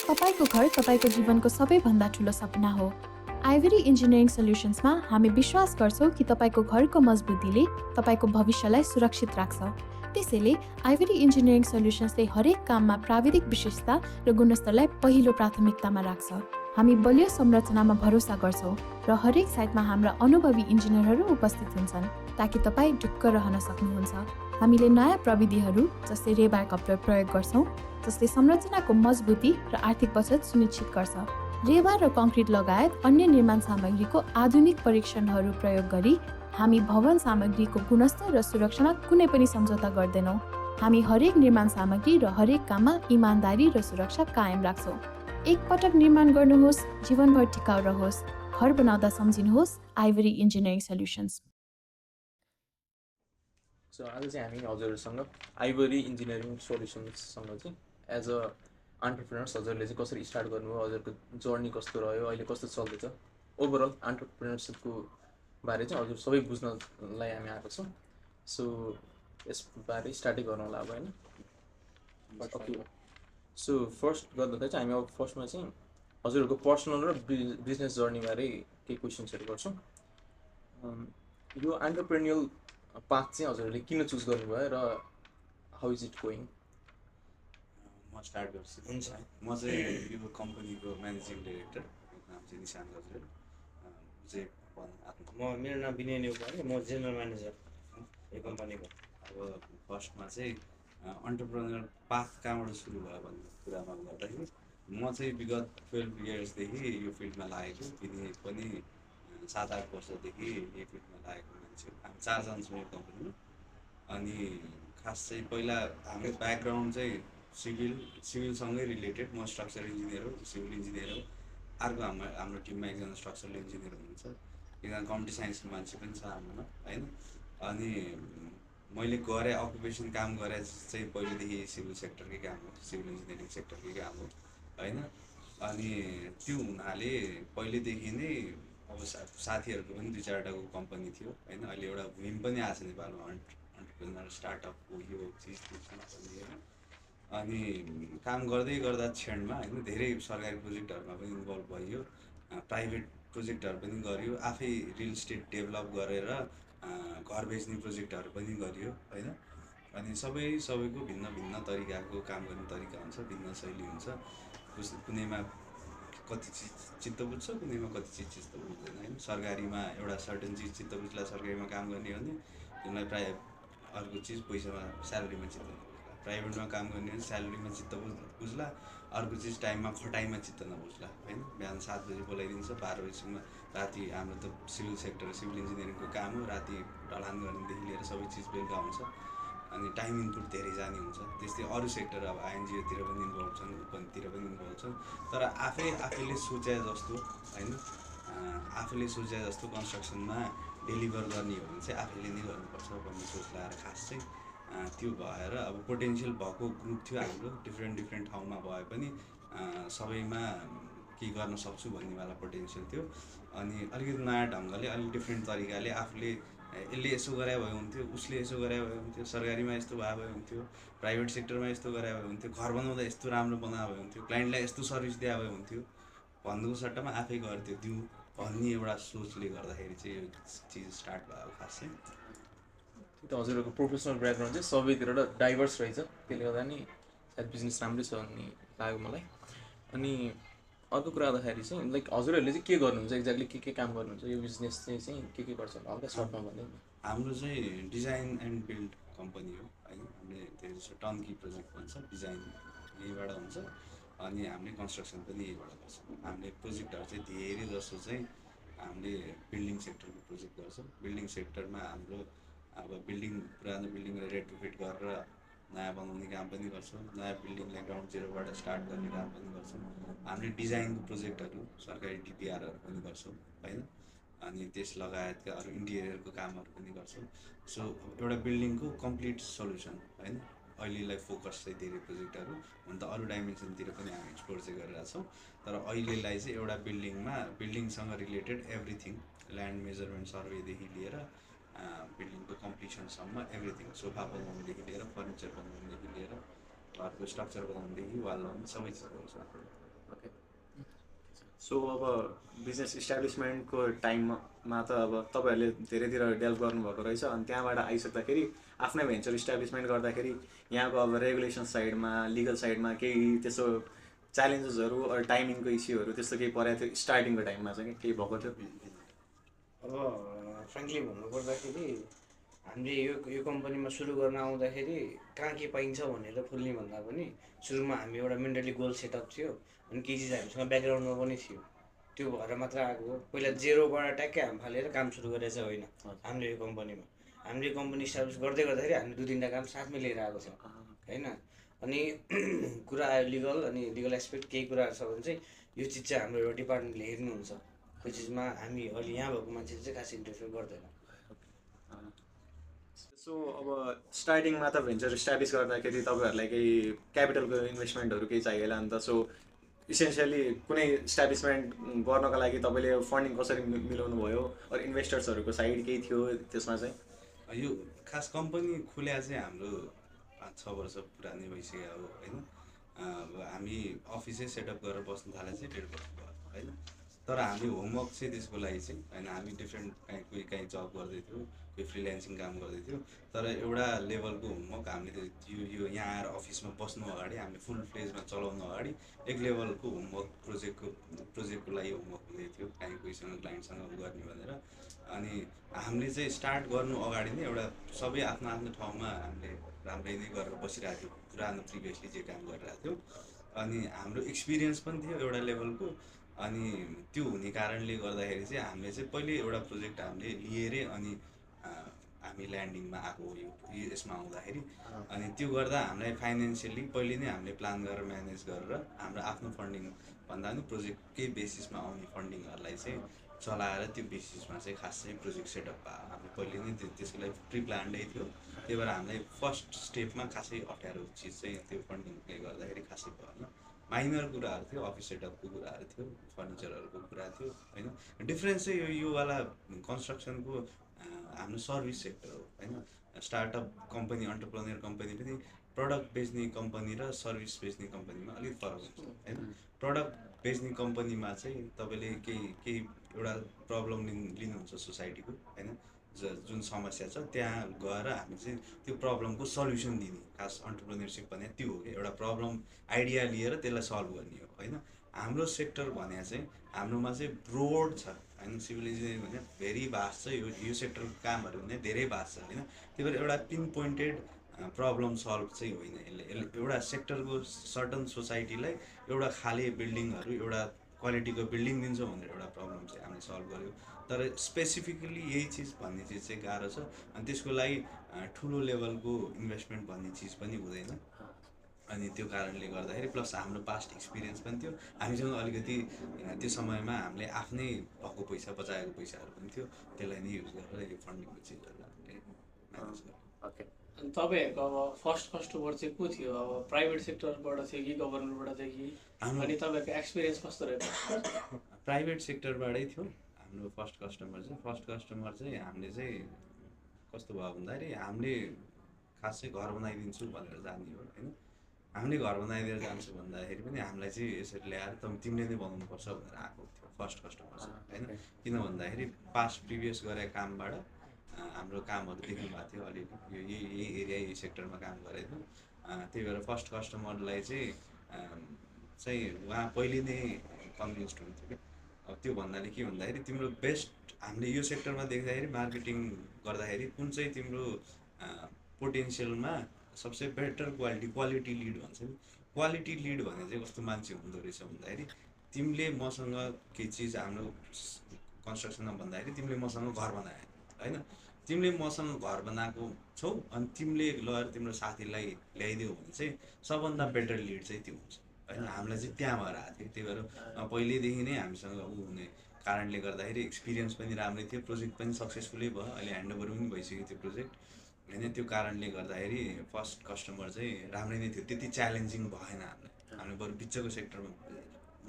तपाईको घर तपाईको जीवनको सबैभन्दा ठुलो सपना हो। आइभरी इन्जिनियरिङ सल्युसन्समा हामी विश्वास गर्छौँ कि तपाईको घरको मजबुतीले तपाईको भविष्यलाई सुरक्षित राख्छ। त्यसैले आइभरी इन्जिनियरिङ सल्युसन्सले हरेक काममा प्राविधिक विशेषता र गुणस्तरलाई पहिलो प्राथमिकतामा राख्छ। हामी बलियो संरचनामा भरोसा गर्छौँ र हरेक साइटमा हाम्रा अनुभवी इन्जिनियरहरू उपस्थित हुन्छन् ताकि तपाईँ ढुक्क रहन सक्नुहुन्छ। हामीले नयाँ प्रविधिहरू जस्तै रेबार कप्टर प्रयोग गर्छौँ जसले संरचनाको मजबुती र आर्थिक बचत सुनिश्चित गर्छ। रेबार र कङ्क्रिट लगायत अन्य निर्माण सामग्रीको आधुनिक परीक्षणहरू प्रयोग गरी हामी भवन सामग्रीको गुणस्तर र सुरक्षामा कुनै पनि सम्झौता गर्दैनौँ। हामी हरेक निर्माण सामग्री र हरेक काममा इमानदारी र सुरक्षा कायम राख्छौँ। एक पटक निर्माण गर्नुहोस्, जीवनभर टिकाउ रहोस्। घर बनाउँदा सम्झिनुहोस् आइभरी इन्जिनियरिङ सल्युसन्स। सो आज चाहिँ हामी हजुरहरूसँग आइभरी इन्जिनियरिङ सोल्युसन्ससँग चाहिँ एज अ एन्टरप्रेनर्स हजुरले चाहिँ कसरी स्टार्ट गर्नुभयो, हजुरको जर्नी कस्तो रह्यो, अहिले कस्तो चल्दैछ, ओभरअल एन्टरप्रेनरसिपको बारे चाहिँ हजुर सबै बुझ्नलाई हामी आएको छौँ। सो यसबारे स्टार्टै गर्नु होला अब होइन। ओके, सो फर्स्ट गर्दा चाहिँ हामी अब फर्स्टमा चाहिँ हजुरहरूको पर्सनल र बिजनेस जर्नीबारे केही क्वेसन्सहरू गर्छौँ। यो एन्टरप्रेन्युअल पाथ चाहिँ हजुरहरूले किन चुज गर्नुभयो र हाउ इज इट गोइङ? म स्टार्ट गर्छु। हुन्छ, म चाहिँ यो कम्पनीको म्यानेजिङ डाइरेक्टर, नाम चाहिँ निशान्त गजरेल। मेरो नाम विनय नेउपाने, म जेनरल म्यानेजर यो कम्पनीको। अब फर्स्टमा चाहिँ एन्टरप्रेन्योर पाथ कहाँबाट सुरु भयो भन्ने कुरामा गर्दाखेरि म चाहिँ विगत 12 इयर्सदेखि यो फिल्डमा लागेको, विनय पनि 7-8 वर्षदेखि यो फिल्डमा लागेको मान्छे। हामी 4 जना छौँ यो कम्पनीमा। अनि खास चाहिँ पहिला हाम्रो ब्याकग्राउन्ड चाहिँ सिभिलसँगै रिलेटेड। म स्ट्रक्चर इन्जिनियर हो, सिभिल इन्जिनियर हो। अर्को हाम्रो टिममा एकजना स्ट्रक्चरल इन्जिनियर हुनुहुन्छ, एकजना कम्प्युटर साइन्सको मान्छे पनि छ हाम्रोमा होइन। अनि मैले गरेँ अकुपेसन काम गरेँ चाहिँ पहिलेदेखि सिभिल सेक्टरकै काम हो, सिभिल इन्जिनियरिङ सेक्टरकै काम हो होइन। अनि त्यो हुनाले पहिलेदेखि नै अब साथीहरूको पनि 2-4वटाको कम्पनी थियो होइन। अहिले एउटा भुइम पनि आएको छ नेपालमा, एन्टरप्रेन्योर स्टार्टअपको यो चिज होइन। अनि काम गर्दै गर्दा क्षणमा होइन धेरै सरकारी प्रोजेक्टहरूमा पनि इन्भल्भ भयो, प्राइभेट प्रोजेक्टहरू पनि गरियो, आफै रियल इस्टेट डेभलप गरेर घर बेच्ने प्रोजेक्टहरू पनि गरियो होइन। अनि सबैको भिन्न भिन्न तरिकाको काम गर्ने तरिका हुन्छ, भिन्न शैली हुन्छ। कुनैमा कति चिज चित्त बुझ्छ, कुनैमा कति चिज चित्त बुझ्दैन होइन। सरकारीमा एउटा सर्टेन चिज चित्त बुझ्ला सरकारीमा काम गर्ने हो भने, तिमीलाई अर्को चिज पैसामा स्यालेरीमा चित्त नबुझ्ला। प्राइभेटमा काम गर्ने हो भने स्यालेरीमा चित्त बुझ्ला, अर्को चिज टाइममा खटाइमा चित्त नबुझ्ला होइन। बिहान 7 बजी बोलाइदिन्छ, 12 बजीसम्म राति। हाम्रो त सिभिल सेक्टर, सिभिल इन्जिनियरिङको काम हो, राति ढलान गर्नेदेखि लिएर सबै चिज बेलुका हुन्छ। अनि टाइम इनपुट धेरै जाने हुन्छ। त्यस्तै अरू सेक्टर अब आइएनजिओतिर पनि इन्भल्भ छन्, ओपनतिर पनि इन्भल्भ छन्। तर आफैले सोचे जस्तो होइन, आफूले सोचे जस्तो कन्स्ट्रक्सनमा डेलिभर गर्ने हो भने चाहिँ आफैले नै गर्नुपर्छ भन्ने सोच लगाएर खास चाहिँ त्यो भएर अब पोटेन्सियल भएको ग्रुप थियो हाम्रो, डिफ्रेन्ट ठाउँमा भए पनि सबैमा के गर्न सक्छु भन्नेवाला पोटेन्सियल थियो। अनि अलिकति नयाँ ढङ्गले, अलिक डिफ्रेन्ट तरिकाले आफूले यसले यसो गरे भए हुन्थ्यो, उसले यसो गरे भए हुन्थ्यो, सरकारीमा यस्तो भए भए हुन्थ्यो, प्राइभेट सेक्टरमा यस्तो गरे भए हुन्थ्यो, घर बनाउँदा यस्तो राम्रो बनाए भए हुन्थ्यो, क्लाइन्टलाई यस्तो सर्भिस दिए भए हुन्थ्यो भन्नुको सट्टामा आफै गर्थ्यो दिउँ भन्ने एउटा सोचले गर्दाखेरि चाहिँ यो चिज स्टार्ट भयो खास चाहिँ। त्यो त हजुरहरूको प्रोफेसनल ब्याकग्राउन्ड चाहिँ सबैतिर डाइभर्स रहेछ, त्यसले गर्दा नि सायद बिजनेस राम्रै छ भन्ने लाग्यो मलाई। अनि अर्को कुरा आउँदाखेरि चाहिँ लाइक हजुरहरूले चाहिँ के गर्नुहुन्छ, एक्ज्याक्टली के काम गर्नुहुन्छ यो बिजनेस चाहिँ के गर्छ हल्का सर्टमा भन्दै? हाम्रो चाहिँ डिजाइन एन्ड बिल्ड कम्पनी हो होइन। हामीले धेरै जस्तो टर्नकी प्रोजेक्ट भन्छ, डिजाइन यहीँबाट हुन्छ अनि हामीले कन्स्ट्रक्सन पनि यहीँबाट गर्छौँ। हामीले प्रोजेक्टहरू चाहिँ धेरै जस्तो चाहिँ हामीले बिल्डिङ सेक्टरको प्रोजेक्ट गर्छौँ। बिल्डिङ सेक्टरमा हाम्रो अब पुरानो बिल्डिङलाई रेट्रोफिट गरेर नयाँ बनाउने काम पनि गर्छौँ, नयाँ बिल्डिङलाई ग्राउन्ड जिरोबाट स्टार्ट गर्ने काम पनि गर्छौँ। हामीले डिजाइनको प्रोजेक्टहरू, सरकारी डिपिआरहरू पनि गर्छौँ होइन। अनि त्यस लगायतका अरू इन्टिरियरको कामहरू पनि गर्छौँ। सो एउटा बिल्डिङको कम्प्लिट सल्युसन होइन। अहिलेलाई फोकस चाहिँ धेरै प्रोजेक्टहरू हुन त अरू डाइमेन्सनतिर पनि हामी एक्सप्लोर चाहिँ गरिरहेको छौँ। तर अहिलेलाई चाहिँ एउटा बिल्डिङसँग रिलेटेड एभ्रिथिङ, ल्यान्ड मेजरमेन्ट सर्वेदेखि लिएर बिल्डिङको कम्प्लिसनसम्म एभ्रिथिङ, सोफा बनाउनुदेखि लिएर फर्निचर बनाउनुदेखि लिएर घरको स्ट्रक्चर बनाउनुदेखि वाल लगाउनु सबै चिज गर्छौँ। ओके सो अब बिजनेस इस्टाब्लिसमेन्टको टाइममा त अब तपाईँहरूले धेरैतिर डेभलप गर्नुभएको रहेछ अनि त्यहाँबाट आइसक्दाखेरि आफ्नै भेन्चर इस्टाब्लिसमेन्ट गर्दाखेरि यहाँको अब रेगुलेसन साइडमा लिगल साइडमा केही त्यस्तो च्यालेन्जेसहरू अरू टाइमिङको इस्युहरू त्यस्तो केही परेको थियो स्टार्टिङको टाइममा चाहिँ केही भएको थियो? अब फ्रेङ्कली भन्नुपर्दाखेरि हामीले यो कम्पनीमा सुरु गर्न आउँदाखेरि कहाँ के पाइन्छ भनेर फुल्ने भन्दा पनि सुरुमा हामी एउटा मेन्टली गोल सेटअप थियो अनि केही चिज हामीसँग ब्याकग्राउन्डमा पनि थियो, त्यो भएर मात्र आएको हो। पहिला जेरोबाट ट्याक्कै हाम फालेर काम सुरु गरेर चाहिँ होइन हामीले यो कम्पनीमा। हामीले कम्पनी इस्टाब्लिस गर्दै गर्दाखेरि हामीले 2-3टा काम साथमै लिएर आएको छ होइन। अनि कुरा आयो लिगल, अनि लिगल एस्पेक्ट केही कुराहरू छ भने चाहिँ यो चिज चाहिँ हाम्रो एउटा डिपार्टमेन्टले हेर्नुहुन्छ, त्यो चिजमा हामी अहिले यहाँ भएको मान्छेले चाहिँ खास इन्टरफेयर गर्दैन। सो अब स्टार्टिङमा त भेन्चर इस्टाब्लिस गर्दाखेरि तपाईँहरूलाई केही क्यापिटलको इन्भेस्टमेन्टहरू केही चाहियो होला नि त। सो इसेन्सियली कुनै इस्टाब्लिसमेन्ट गर्नको लागि तपाईँले फन्डिङ कसरी मिलाउनु भयो, अरू इन्भेस्टर्सहरूको साइड केही थियो त्यसमा चाहिँ? यो खास कम्पनी खुल्या चाहिँ हाम्रो 5-6 वर्ष पुरानै भइसक्यो हो होइन। अब हामी अफिसै सेटअप गरेर बस्नु थाले चाहिँ 1.5 वर्ष भयो होइन। तर हामी होमवर्क चाहिँ त्यसको लागि चाहिँ होइन, हामी डिफ्रेन्ट कहीँ जब गर्दै थियौँ, कोही फ्रिल्यान्सिङ काम गर्दै थियो। तर एउटा लेभलको होमवर्क हामीले यो यहाँ आएर अफिसमा बस्नु अगाडि हामीले फुल फ्लेजमा चलाउनु अगाडि एक लेभलको होमवर्क प्रोजेक्टको लागि होमवर्क हुँदै थियो, कहीँ कोहीसँग क्लाइन्टसँग गर्ने भनेर। अनि हामीले चाहिँ स्टार्ट गर्नु अगाडि नै एउटा सबै आफ्नो आफ्नो ठाउँमा हामीले राम्रै नै गरेर बसिरहेको थियो, पुरानो प्रिभियसली जे काम गरिरहेको थियो। अनि हाम्रो एक्सपिरियन्स पनि थियो एउटा लेभलको। अनि त्यो हुने कारणले गर्दाखेरि चाहिँ हामीले चाहिँ पहिले एउटा प्रोजेक्ट हामीले लिएरै अनि हामी ल्यान्डिङमा आएको हो यो यसमा आउँदाखेरि। अनि त्यो गर्दा हामीलाई फाइनेन्सियली पहिले नै हामीले प्लान गरेर म्यानेज गरेर हाम्रो आफ्नो फन्डिङ भन्दा पनि प्रोजेक्टकै बेसिसमा आउने फन्डिङहरूलाई चाहिँ चलाएर त्यो बेसिसमा चाहिँ खास चाहिँ प्रोजेक्ट सेटअप भयो। हामीले पहिले नै त्यसको लागि प्रि प्लान्डै थियो, त्यही भएर हामीलाई फर्स्ट स्टेपमा खासै अप्ठ्यारो चिज चाहिँ त्यो फन्डिङले गर्दाखेरि खासै भएन। माइनर कुराहरू थियो, अफिस सेटअपको कुराहरू थियो, फर्निचरहरूको कुरा थियो होइन। डिफ्रेन्स चाहिँ योवाला कन्स्ट्रक्सनको हाम्रो सर्भिस सेक्टर हो होइन। स्टार्टअप कम्पनी, अन्टरप्रेन्योर कम्पनी पनि प्रडक्ट बेच्ने कम्पनी र सर्भिस बेच्ने कम्पनीमा अलिक फरक हुन्छ होइन। प्रडक्ट बेच्ने कम्पनीमा चाहिँ तपाईँले केही एउटा प्रब्लम लिनुहुन्छ सोसाइटीको होइन, जुन समस्या छ त्यहाँ गएर हामी चाहिँ त्यो प्रब्लमको सल्युसन दिने, खास अन्टरप्रेन्योरसिप भने त्यो हो कि एउटा प्रब्लम आइडिया लिएर त्यसलाई सल्भ गर्ने हो होइन। हाम्रो सेक्टर भने चाहिँ हाम्रोमा चाहिँ ब्रोड छ होइन, सिभिल इन्जिनियरिङ भने भेरी भास्ट छ, यो सेक्टरको कामहरू भने धेरै भास्ट छ होइन। त्यही भएर एउटा पिन पोइन्टेड प्रब्लम सल्भ चाहिँ होइन यसले एउटा सेक्टरको सर्टन सोसाइटीलाई एउटा खाले बिल्डिङहरू, एउटा क्वालिटीको बिल्डिङ दिन्छ भनेर एउटा प्रब्लम चाहिँ हामीले सल्भ गर्यो। तर स्पेसिफिकली यही चिज भन्ने चिज चाहिँ गाह्रो छ। अनि त्यसको लागि ठुलो लेभलको इन्भेस्टमेन्ट भन्ने चिज पनि हुँदैन। अनि त्यो कारणले गर्दाखेरि प्लस हाम्रो पास्ट एक्सपिरियन्स पनि थियो, हामीसँग अलिकति त्यो समयमा हामीले आफ्नै भएको पैसा बचाएको पैसाहरू पनि थियो, त्यसलाई नै युज गरेर यो फन्डिङको चिजहरू हामीले म्यानेज गर्यौँ। ओके अनि तपाईँहरूको अब फर्स्ट कस्टमर चाहिँ को थियो? अब प्राइभेट सेक्टरबाट थियो कि गभर्मेन्टबाट थियो कि? अनि तपाईँहरूको एक्सपिरियन्स कस्तो रहेछ? प्राइभेट सेक्टरबाटै थियो हाम्रो फर्स्ट कस्टमर चाहिँ हामीले चाहिँ कस्तो भयो भन्दाखेरि हामीले खास चाहिँ घर बनाइदिन्छु भनेर जाने हो होइन। हामीले घर बनाइदिएर जान्छु भन्दाखेरि पनि हामीलाई चाहिँ यसरी ल्याएर तिमीले नै बनाउनुपर्छ भनेर आएको थियो फर्स्ट कस्टमर चाहिँ होइन। किन भन्दाखेरि पास्ट प्रिभियस गरेको कामबाट हाम्रो कामहरू देख्नु भएको थियो, अलिअलि यो यही एरिया यही सेक्टरमा काम गरेको थियो। त्यही भएर फर्स्ट कस्टमरलाई चाहिँ उहाँ पहिले नै कन्भिन्स्ड हुन्थ्यो कि। अब त्यो भन्नाले के भन्दाखेरि तिम्रो बेस्ट हामीले यो सेक्टरमा देख्दाखेरि मार्केटिङ गर्दाखेरि कुन चाहिँ तिम्रो पोटेन्सियलमा सबसे बेटर क्वालिटी लिड भन्छ नि। क्वालिटी लिड भने चाहिँ कस्तो मान्छे हुँदो रहेछ भन्दाखेरि तिमीले मसँग केही चिज हाम्रो कन्स्ट्रक्सनमा भन्दाखेरि तिमीले मसँग घर बनायो होइन, तिमीले मसँग घर बनाएको छौ अनि तिमीले लगेर तिम्रो साथीलाई ल्याइदियो भने चाहिँ सबभन्दा बेटर लिड चाहिँ त्यो हुन्छ होइन। हामीलाई चाहिँ त्यहाँ भएर आएको थियो। त्यही भएर पहिल्यैदेखि नै हामीसँग हुने कारणले गर्दाखेरि एक्सपिरियन्स पनि राम्रै थियो, प्रोजेक्ट पनि सक्सेसफुलै भयो, अहिले ह्यान्डओभर पनि भइसक्यो त्यो प्रोजेक्ट होइन। त्यो कारणले गर्दाखेरि फर्स्ट कस्टमर चाहिँ राम्रै नै थियो, त्यति च्यालेन्जिङ भएन हामीले बरु बिचको सेक्टरमा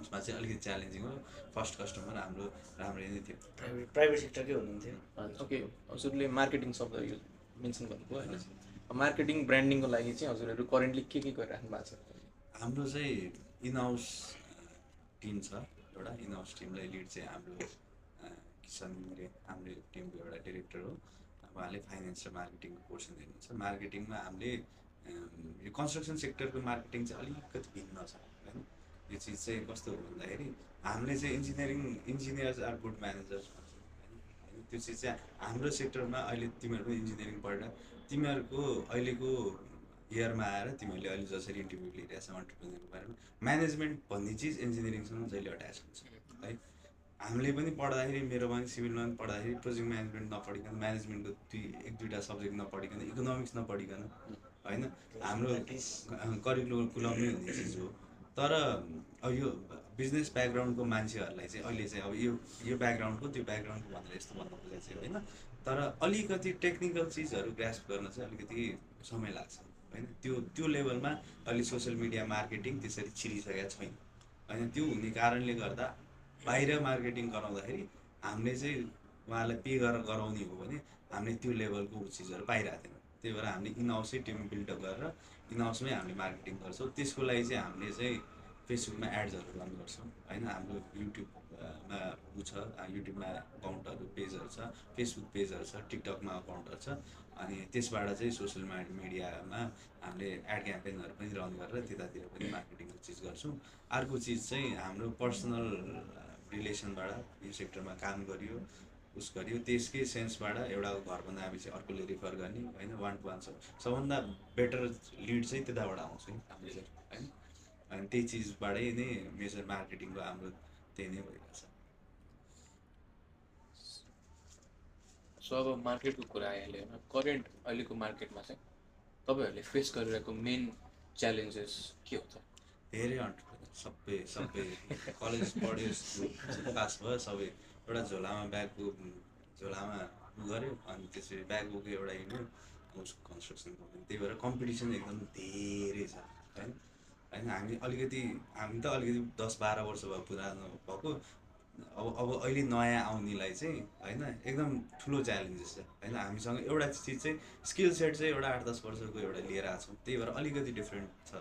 उसमा चाहिँ अलिकति च्यालेन्जिङ हो। फर्स्ट कस्टमर हाम्रो राम्रै नै थियो। प्राइभेट सेक्टरकै हुनुहुन्थ्यो। ओके, हजुरले मार्केटिङ शब्द यो मेन्सन गर्नुभयो होइन। मार्केटिङ ब्रान्डिङको लागि चाहिँ हजुरहरू करेन्टली के गरिराख्नु भएको छ? हाम्रो चाहिँ इन हाउस टिम छ एउटा, इनहाउस टिमलाई लिड चाहिँ हाम्रो किसन घिमिरे हाम्रो टिमको एउटा डिरेक्टर हो। उहाँले फाइनेन्स र मार्केटिङको पोर्सन हेर्नुहुन्छ। मार्केटिङमा हामीले यो कन्स्ट्रक्सन सेक्टरको मार्केटिङ चाहिँ अलिकति भिन्न छ होइन। यो चिज चाहिँ कस्तो हो भन्दाखेरि हामीले चाहिँ इन्जिनियर्स आर गुड म्यानेजर्स भन्छ होइन। त्यो चिज चाहिँ हाम्रो सेक्टरमा अहिले तिमीहरू पनि इन्जिनियरिङ पढेर तिमीहरूको अहिलेको इयरमा आएर तिमीहरूले अहिले जसरी इन्टरभ्यू लिइरहेको छ अन्टरप्रेन्योरको बारेमा, म्यानेजमेन्ट भन्ने चिज इन्जिनियरिङसँग जहिले अट्याच हुन्छ है। हामीले पनि पढ्दाखेरि, मेरोमा पनि सिभिलमा पनि पढ्दाखेरि प्रोजेक्ट म्यानेजमेन्ट नपढिकन, म्यानेजमेन्टको एक दुईवटा सब्जेक्ट नपढिकन, इकोनोमिक्स नपढिकन होइन, हाम्रो करिकुलमै हुने चिज हो। तर अब यो बिजनेस ब्याकग्राउन्डको मान्छेहरूलाई चाहिँ अहिले चाहिँ अब यो ब्याकग्राउन्डको त्यो ब्याकग्राउन्डको भनेर यस्तो भन्नु खोजेको चाहिँ होइन। तर अलिकति टेक्निकल चिजहरू ग्रास्प गर्न चाहिँ अलिकति समय लाग्छ होइन। त्यो लेभलमा अहिले सोसियल मिडिया मार्केटिङ त्यसरी छिरिसकेको छैन होइन। त्यो हुने कारणले गर्दा बाहिर मार्केटिङ गराउँदाखेरि हामीले चाहिँ उहाँलाई पे गरेर गराउने हो भने हामीले त्यो लेभलको चिजहरू पाइरहेको थिएन। त्यही भएर हामीले इनहाउसै टिम बिल्डअप गरेर इनहाउसमै हामीले मार्केटिङ गर्छौँ। त्यसको लागि चाहिँ हामीले चाहिँ फेसबुकमा एड्सहरू रन गर्छौँ होइन। हाम्रो युट्युबमा छ, युट्युबमा अकाउन्टहरू पेजहरू छ, फेसबुक पेजहरू छ, टिकटकमा अकाउन्टहरू छ। अनि त्यसबाट चाहिँ सोसियल मिडियामा हामीले एड क्याम्पेनहरू पनि रन गरेर त्यतातिर पनि मार्केटिङको चिज गर्छौँ। अर्को चिज चाहिँ हाम्रो पर्सनल रिलेसनबाट यो सेक्टरमा काम गरियो उस गरियो, त्यसकै सेन्सबाट एउटा घर बनाएपछि अर्कोले रिफर गर्ने होइन। 1 to 1 सबभन्दा बेटर लिड चाहिँ त्यताबाट आउँछ हाम्रो चाहिँ होइन। अनि त्यही चिजबाटै नै मेजर मार्केटिङको हाम्रो त्यही नै भइरहेको छ। सो अब मार्केटको कुरा आइहाल्यो होइन, करेन्ट अहिलेको मार्केटमा चाहिँ तपाईँहरूले फेस गरिरहेको मेन च्यालेन्जेस के हो त? धेरै अन्टरप्रेनर सबै कलेज पढ्यो, पास भयो, सबै एउटा झोलामा गऱ्यो अनि त्यसपछि ब्याग बोक्यो एउटा हिँड्यो उसको कन्स्ट्रक्सन कम्पनी। त्यही भएर कम्पिटिसन एकदम धेरै छ होइन। हामी त अलिकति 10-12 वर्ष भयो पुरानो भएको। अब अहिले नयाँ आउनेलाई चाहिँ होइन एकदम ठुलो च्यालेन्जेस छ होइन। हामीसँग एउटा चिज चाहिँ स्किल सेट चाहिँ एउटा 8-10 वर्षको एउटा लिएर आएको छौँ। त्यही भएर अलिकति डिफ्रेन्ट छ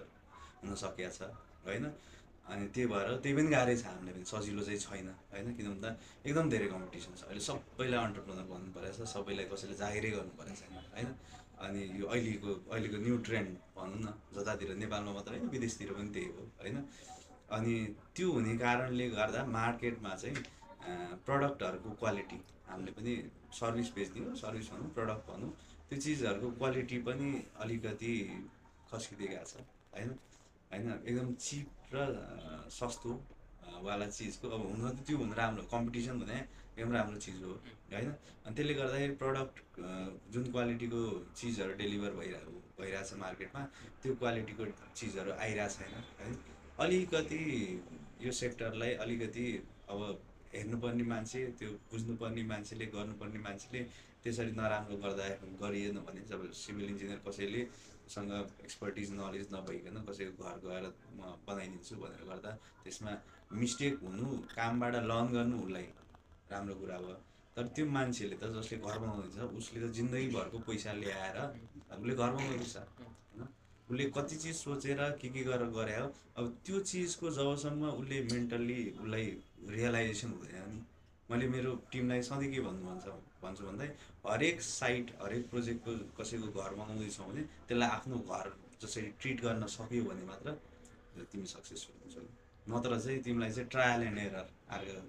हुन सकिएको छ होइन। अनि त्यही भएर त्यही पनि गाह्रै छ, हामीलाई पनि सजिलो चाहिँ छैन होइन। किन भन्दा एकदम धेरै कम्पिटिसन छ अहिले। सबैलाई अन्टरप्रेनर बन्नु परेको छ, सबैलाई कसैले जागिरै गर्नु परेको छैन होइन। अनि यो अहिलेको न्यू ट्रेन्ड भनौँ न, जतातिर नेपालमा मात्र होइन विदेशतिर पनि त्यही हो होइन। अनि त्यो हुने कारणले गर्दा मार्केटमा चाहिँ प्रडक्टहरूको क्वालिटी, हामीले पनि सर्भिस बेच्दियौँ, सर्भिस भनौँ प्रडक्ट भनौँ, त्यो चिजहरूको क्वालिटी पनि अलिकति खस्किँदै गएको छ होइन। एकदम चिप र सस्तो वाला चिजको अब हुन त त्यो हुन राम्रो, कम्पिटिसन भने एकदम राम्रो चिज हो होइन। अनि त्यसले गर्दाखेरि प्रडक्ट जुन क्वालिटीको चिजहरू डेलिभर भइरहेछ मार्केटमा, त्यो क्वालिटीको चिजहरू आइरहेको छैन है। अलिकति यो सेक्टरलाई अलिकति अब हेर्नुपर्ने मान्छे, त्यो बुझ्नुपर्ने मान्छेले, गर्नुपर्ने मान्छेले त्यसरी नराम्रो गरिएन भने, जब सिभिल इन्जिनियर कसैलेसँग एक्सपर्टिज नलेज नभइकन कसैको घर गएर म बनाइदिन्छु भनेर गर्दा त्यसमा मिस्टेक हुनु, कामबाट लर्न गर्नु उसलाई राम्रो कुरा भयो। तर त्यो मान्छेले त जसले घर बनाउँदैछ उसले त जिन्दगीभरको पैसा ल्याएर उसले घर बनाउँदैछ होइन। उसले कति चिज सोचेर के गरेर गरे हो। अब त्यो चिजको जबसम्म उसले मेन्टल्ली उसलाई रियलाइजेसन हुँदैन नि। मैले मेरो टिमलाई सधैँ के भन्छु भन्दा हरेक साइट, हरेक प्रोजेक्टको कसैको घर बनाउँदैछौँ भने त्यसलाई आफ्नो घर जसरी ट्रिट गर्न सक्यो भने मात्र तिमी सक्सेसफुल हुन्छौ। नत्र चाहिँ तिमीलाई चाहिँ ट्रायल एन्ड एरर,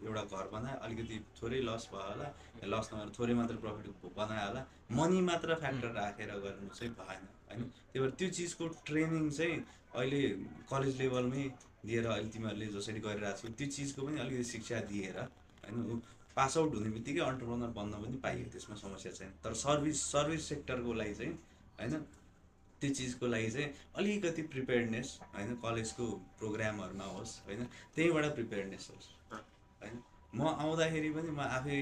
एउटा घर बनायो अलिकति थोरै लस भयो होला, लस नभएर थोरै मात्र प्रफिट बनायो होला, मनी मात्र फ्याक्टर राखेर गर्नु चाहिँ भएन होइन। त्यही भएर त्यो चिजको ट्रेनिङ चाहिँ अहिले कलेज लेभलमै दिएर अहिले तिमीहरूले जसरी गरिरहेको छौ त्यो चिजको पनि अलिकति शिक्षा दिएर होइन, पास आउट हुने बित्तिकै अन्टरप्रेनर बन्न पनि पाइयो, त्यसमा समस्या छैन। तर सर्भिस सेक्टरको लागि चाहिँ होइन, त्यो चिजको लागि चाहिँ अलिकति प्रिपेयर्डनेस होइन, कलेजको प्रोग्रामहरूमा होस् होइन, त्यहीँबाट प्रिपेयर्डनेस होस् होइन। म आउँदाखेरि पनि म आफै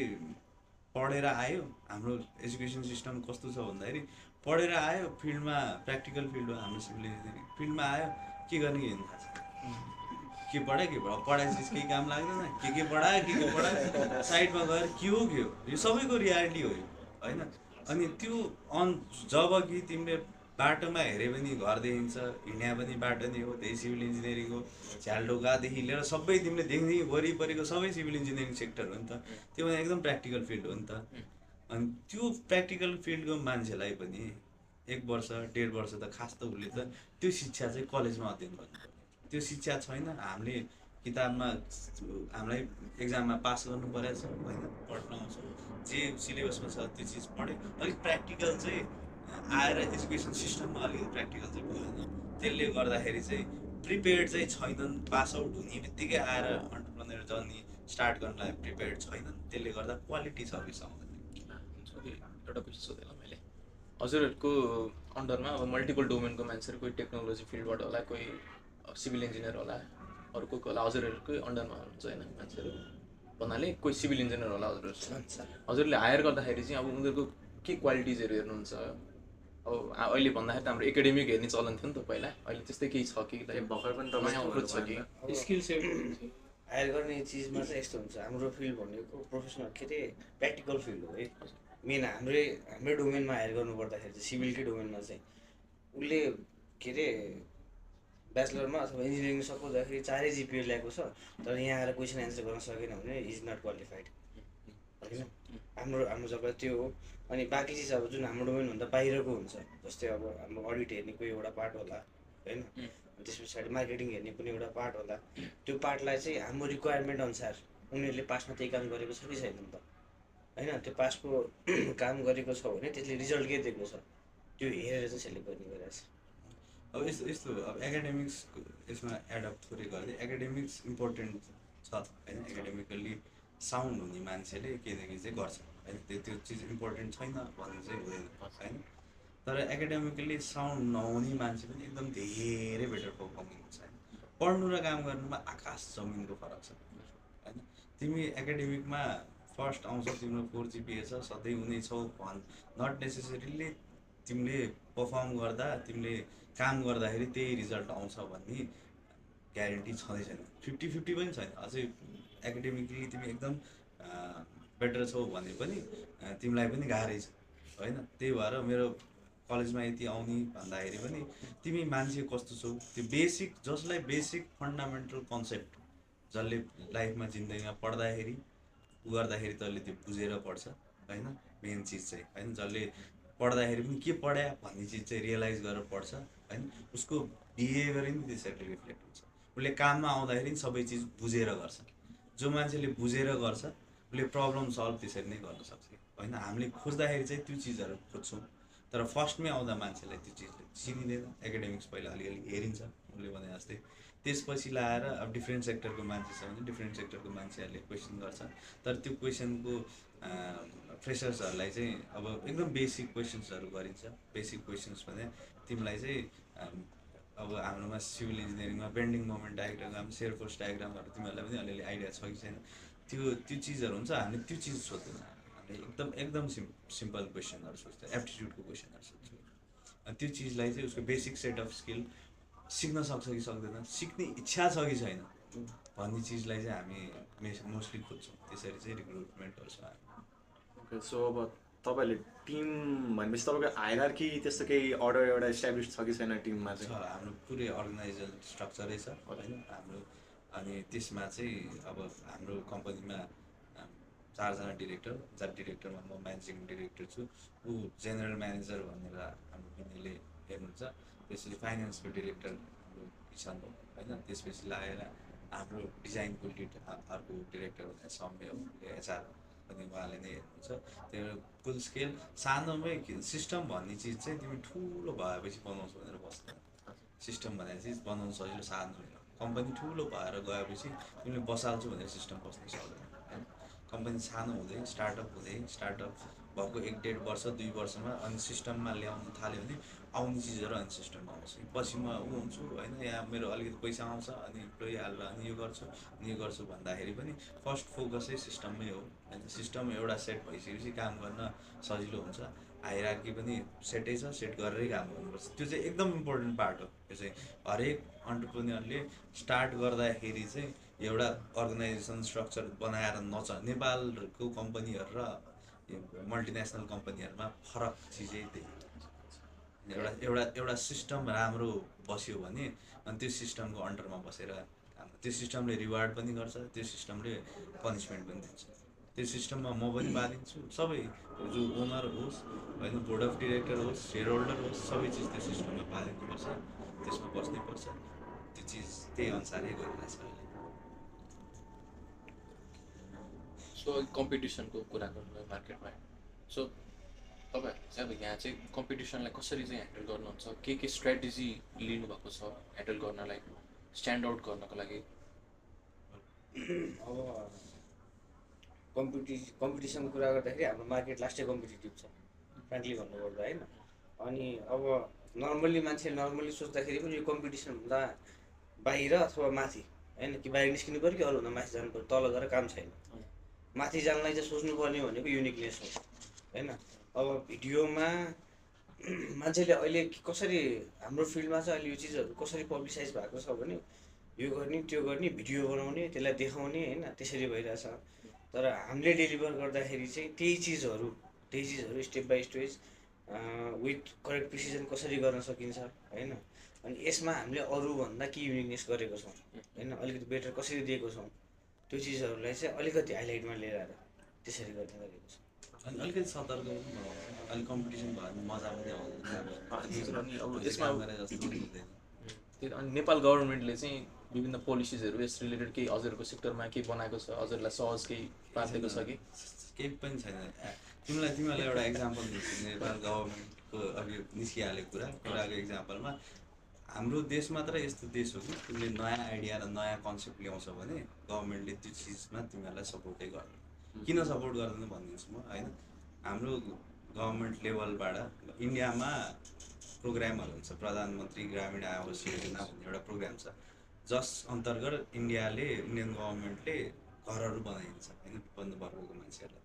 पढेर आयो। हाम्रो एजुकेसन सिस्टम कस्तो छ भन्दाखेरि पढेर आयो, फिल्डमा प्र्याक्टिकल फिल्ड हो हाम्रो सिभिल इन्जिनियरिङ, फिल्डमा आयो के गर्ने के हेर्नु थाहा छ, के पढायो पढाए चिज केही काम लाग्दैन, के पढायो साइडमा गएर के हो यो सबैको रियालिटी हो यो होइन। अनि त्यो जब कि तिमीले बाटोमा हेऱ्यो भने घर देखिन्छ, हिँड्या पनि बाटो नै हो, त्यही सिभिल इन्जिनियरिङ हो। झ्यालढोकादेखि लिएर सबै तिमीले देख्ने वरिपरिको सबै सिभिल इन्जिनियरिङ सेक्टर हो नि त। त्यो भने एकदम प्र्याक्टिकल फिल्ड हो नि त। अनि त्यो प्र्याक्टिकल फिल्डको मान्छेलाई पनि 1 वर्ष 1.5 वर्ष त खास त उसले त त्यो शिक्षा चाहिँ कलेजमा अध्ययन गर्नुपर्छ। त्यो शिक्षा छैन। हामीले किताबमा हामीलाई एक्जाममा पास गर्नु परेछ होइन, पढ्न आउँछ, जे सिलेबसमा छ त्यो चिज पढ्यो। अलिक प्र्याक्टिकल चाहिँ आएर एजुकेसन सिस्टममा अलिकति प्र्याक्टिकल चाहिँ भएन। त्यसले गर्दाखेरि चाहिँ प्रिपेयर्ड चाहिँ छैनन्। पास आउट हुने बित्तिकै आएर अन्टरप्रेन्योर जर्नी स्टार्ट गर्नलाई प्रिपेयर्ड छैनन्। त्यसले गर्दा क्वालिटी सर्भिस आउँदैन। एउटा क्वेसन सोधेँ मैले, हजुरहरूको अन्डरमा अब मल्टिपल डोमेनको मान्छेहरू, कोही टेक्नोलोजी फिल्डबाट होला, कोही सिभिल इन्जिनियर होला, अरू कोही होला, हजुरहरूकै अन्डरमा हुनुहुन्छ होइन मान्छेहरू भन्नाले कोही सिभिल इन्जिनियर होला हजुरहरू। हजुरले हायर गर्दाखेरि चाहिँ अब उनीहरूको के क्वालिटिजहरू हेर्नुहुन्छ? अब अहिले भन्दाखेरि त हाम्रो एकाडेमिक हेर्ने चलन थियो नि त पहिला, अहिले त्यस्तै केही छ कि भर्खर पनि नयाँ अप्रोच छ कि? स्किल सेट हायर गर्ने चिजमा चाहिँ यस्तो हुन्छ, हाम्रो फिल्ड भनेको प्रोफेसनल के अरे प्र्याक्टिकल फिल्ड हो है। मेन हाम्रै डोमेनमा हायर गर्नुपर्दाखेरि चाहिँ सिभिलकै डोमेनमा चाहिँ उसले के अरे ब्याचलरमा अथवा इन्जिनियरिङ सकाउँदाखेरि 4 GPA ल्याएको छ, तर यहाँ आएर क्वेसन एन्सर गर्न सकेन भने इज नट क्वालिफाइड होइन। हाम्रो जब त्यो हो। अनि बाँकी चिज अब जुन हाम्रो डोमेनभन्दा बाहिरको हुन्छ, जस्तै अब हाम्रो अडिट हेर्ने कोही एउटा पार्ट होला होइन, त्यस पछाडि मार्केटिङ हेर्ने पनि एउटा पार्ट होला। त्यो पार्टलाई चाहिँ हाम्रो रिक्वायरमेन्ट अनुसार उनीहरूले पासमा त्यही काम गरेको छ कि छैन त होइन। त्यो पासको काम गरेको छ भने त्यसले रिजल्ट के दिएको छ त्यो हेरेर चाहिँ सेलेक्ट गर्ने गरेको छ। अब यस्तो अब एकाडेमिक्स यसमा एडप्ट थोरै गरिदिए। एकाडेमिक्स इम्पोर्टेन्ट छ होइन, एकाडेमिकल्ली साउन्ड हुने मान्छेले केही चाहिँ गर्छ होइन, त्यो चिज इम्पोर्टेन्ट छैन भन्ने चाहिँ हुँदैन होइन। तर एकाडेमिकल्ली साउन्ड नहुने मान्छे पनि एकदम धेरै बेटर पर्फर्मिङ हुन्छ होइन। पढ्नु र काम गर्नुमा आकाश जमिनको फरक छ होइन। तिमी एकाडेमिकमा फर्स्ट आउँछ, तिम्रो 4 GPA छ, सधैँ हुने छौ नट नेसेसरीली तिमीले पर्फर्म गर्दा, तिमीले काम गर्दाखेरि त्यही रिजल्ट आउँछ भन्ने ग्यारेन्टी छँदै छैन। 50-50 पनि छैन। अझै एकाडेमिकली तिमी एकदम बेटर छौ भने पनि तिमीलाई पनि गाह्रै छ होइन। त्यही भएर मेरो कलेजमा यति आउने भन्दाखेरि पनि तिमी मान्छे कस्तो छौ, त्यो बेसिक, जसलाई बेसिक फन्डामेन्टल कन्सेप्ट जसले लाइफमा जिन्दगीमा पढ्दाखेरि गर्दाखेरि तैँले त्यो बुझेर पढ्छ होइन। मेन चिज चाहिँ होइन, जसले पढ्दाखेरि पनि के पढ्या भन्ने चिज चाहिँ रियलाइज गरेर पढ्छ होइन, उसको बिहेभियर नि त्यसरी रिफ्लेक्ट हुन्छ। उसले काममा आउँदाखेरि पनि सबै चिज बुझेर गर्छ। जो मान्छेले बुझेर गर्छ उसले प्रब्लम सल्भ त्यसरी नै गर्न सक्छ होइन। हामीले खोज्दाखेरि चाहिँ त्यो चिजहरू खोज्छौँ, तर फर्स्टमै आउँदा मान्छेलाई त्यो चिजले चिनिँदैन। एकाडेमिक्स पहिला अलिअलि हेरिन्छ उसले भने जस्तै, त्यसपछि लाएर अब डिफ्रेन्ट सेक्टरको मान्छे छ भने डिफ्रेन्ट सेक्टरको मान्छेहरूले क्वेसन गर्छ। तर त्यो क्वेसनको फ्रेसर्सहरूलाई चाहिँ अब एकदम बेसिक क्वेसन्सहरू गरिन्छ। बेसिक क्वेसन्स भने तिमीलाई चाहिँ अब हाम्रोमा सिभिल इन्जिनियरिङमा बेन्डिङ मोमेन्ट डायग्राम, सेयरफोर्स डायग्रामहरू तिमीहरूलाई पनि अलिअलि आइडिया छ कि छैन, त्यो चिजहरू हुन्छ। हामीले त्यो चिज सोध्दैन, हामीले एकदम सिम्पल क्वेसनहरू सोध्छौँ, एप्टिट्युडको क्वेसनहरू सोध्छौँ। अनि त्यो चिजलाई चाहिँ उसको बेसिक सेट अफ स्किल सिक्न सक्छ कि सक्दैन, सिक्ने इच्छा छ कि छैन भन्ने चिजलाई चाहिँ हामी मोस्टली खोज्छौँ। त्यसरी चाहिँ रिक्रुटमेन्ट गर्छौँ हामी। ओके, सो अब तपाईँहरूले टिम भनेपछि तपाईँको हायरार्की त्यस्तो केही अर्डर एउटा इस्टाब्लिस छ कि छैन टिममा छ, चाहिँ? हाम्रो पुरै अर्गनाइजेसन स्ट्रक्चरै छ होइन हाम्रो। अनि त्यसमा चाहिँ अब हाम्रो कम्पनीमा 4 जना डिरेक्टर, जहाँ डिरेक्टरमा म म्यानेजिङ डिरेक्टर छु, ऊ जेनरल म्यानेजर भनेर हाम्रो बिनेले हेर्नुहुन्छ। त्यसपछि फाइनेन्सको डिरेक्टर हाम्रो किसान हो होइन। त्यसपछि लागेर हाम्रो डिजाइनको लिड अर्को डिरेक्टर भने सौम्य हो, HR पनि उहाँले नै हेर्नुहुन्छ। त्यो फुल स्केल सानोमै सिस्टम भन्ने चिज चाहिँ तिमी ठुलो भएपछि बनाउँछौ भनेर बस्दैन। सिस्टम भनेर चिज बनाउनु सजिलो, सानो होइन। कम्पनी ठुलो भएर गएपछि तिमीले बसाल्छु भनेर सिस्टम बस्न सक्दैन होइन। कम्पनी सानो हुँदै स्टार्टअप भएको 1-1.5 वर्ष 2 वर्षमा अनि सिस्टममा ल्याउनु थाल्यो भने आउने चिजहरू अनि सिस्टममा आउँछ। पछि म ऊ हुन्छु होइन, यहाँ मेरो अलिकति पैसा आउँछ अनि इम्प्लोइ हालेर अनि यो गर्छु भन्दाखेरि पनि फर्स्ट फोकसै सिस्टममै हो होइन। सिस्टम एउटा सेट भइसकेपछि काम गर्न सजिलो हुन्छ। हायरार्की पनि सेटै छ, सेट गरेरै काम गर्नुपर्छ। त्यो चाहिँ एकदम इम्पोर्टेन्ट पार्ट हो। त्यो चाहिँ हरेक अन्टरप्रेन्योरले स्टार्ट गर्दाखेरि चाहिँ एउटा अर्गनाइजेसन स्ट्रक्चर बनाएर नेपालको कम्पनीहरू र मल्टिनेसनल कम्पनीहरूमा फरक चिजै त्यही एउटा एउटा एउटा सिस्टम राम्रो बस्यो भने अनि त्यो सिस्टमको अन्डरमा बसेर त्यो सिस्टमले रिवार्ड पनि गर्छ, त्यो सिस्टमले पनिसमेन्ट पनि दिन्छ। त्यो सिस्टममा म पनि बाँधिन्छु, सबै जो ओनर होस् होइन, बोर्ड अफ डिरेक्टर होस्, सेयर होल्डर होस्, सबै चिज त्यो सिस्टममा बाँधिनुपर्छ, त्यसमा बस्नै पर्छ। त्यो चिज त्यही अनुसारै गरिरहेको छ अहिले। सो कम्पिटिसनको कुरा गर्नुभयो मार्केटमा। सो तपाईँहरूले चाहिँ अब यहाँ चाहिँ कम्पिटिसनलाई कसरी चाहिँ ह्यान्डल गर्नुहुन्छ, के स्ट्राटेजी लिनुभएको छ ह्यान्डल गर्नलाई, स्ट्यान्ड आउट गर्नको लागि? अब कम्पिटिसनको कुरा गर्दाखेरि हाम्रो मार्केट लास्टै कम्पिटिटिभ छ फ्रेङ्कली भन्नुपर्दा होइन। अनि अब नर्मल्ली मान्छेले नर्मल्ली सोच्दाखेरि पनि यो कम्पिटिसनभन्दा बाहिर अथवा माथि होइन, कि बाहिर निस्किनु पऱ्यो कि अरूभन्दा माथि जानु पऱ्यो, तल गएर काम छैन। माथि जानलाई चाहिँ सोच्नुपर्ने भनेको युनिकनेस हो होइन। अब भिडियोमा मान्छेले अहिले कसरी हाम्रो फिल्डमा चाहिँ अहिले यो चिजहरू कसरी पब्लिसाइज भएको छ भने यो गर्ने त्यो गर्ने, भिडियो बनाउने, त्यसलाई देखाउने होइन, त्यसरी भइरहेछ। तर हामीले डेलिभर गर्दाखेरि चाहिँ त्यही चिजहरू step by stage with correct precision कसरी गर्न सकिन्छ होइन। अनि यसमा हामीले अरूभन्दा के युनिकनेस गरेको छौँ होइन, अलिकति बेटर कसरी दिएको छौँ, त्यो चिजहरूलाई चाहिँ अलिकति हाइलाइटमा लिएर आएर त्यसरी गर्ने गरेको छ। अनि अलिकति सतर्क पनि बनाउँछ, अलिक कम्पिटिसन भयो भने मजा पनि आउँदैन। अब यसमा जस्तो हुँदैन। अनि नेपाल गभर्मेन्टले चाहिँ विभिन्न पोलिसिजहरू यस रिलेटेड केही हजुरहरूको सेक्टरमा केही बनाएको छ, हजुरलाई सहज केही पारिदिएको छ कि? केही पनि छैन। तिमीलाई एउटा इक्जाम्पल दिन्छु। नेपाल गभर्मेन्टको अघि निस्किहालेको कुराको इक्जाम्पलमा हाम्रो देश मात्र यस्तो देश हो कि तिमीले नयाँ आइडिया र नयाँ कन्सेप्ट ल्याउँछ भने गभर्मेन्टले त्यो चिजमा तिमीहरूलाई सपोर्टै गर्दैन। किन सपोर्ट गर्दैन भनिदिन्छु म होइन। हाम्रो गभर्मेन्ट लेभलबाट इन्डियामा प्रोग्रामहरू हुन्छ, प्रधानमन्त्री ग्रामीण आवास योजना भन्ने एउटा प्रोग्राम छ, जस अन्तर्गत इन्डियन गभर्मेन्टले घरहरू बनाइदिन्छ होइन विपन्न वर्गको मान्छेहरूलाई।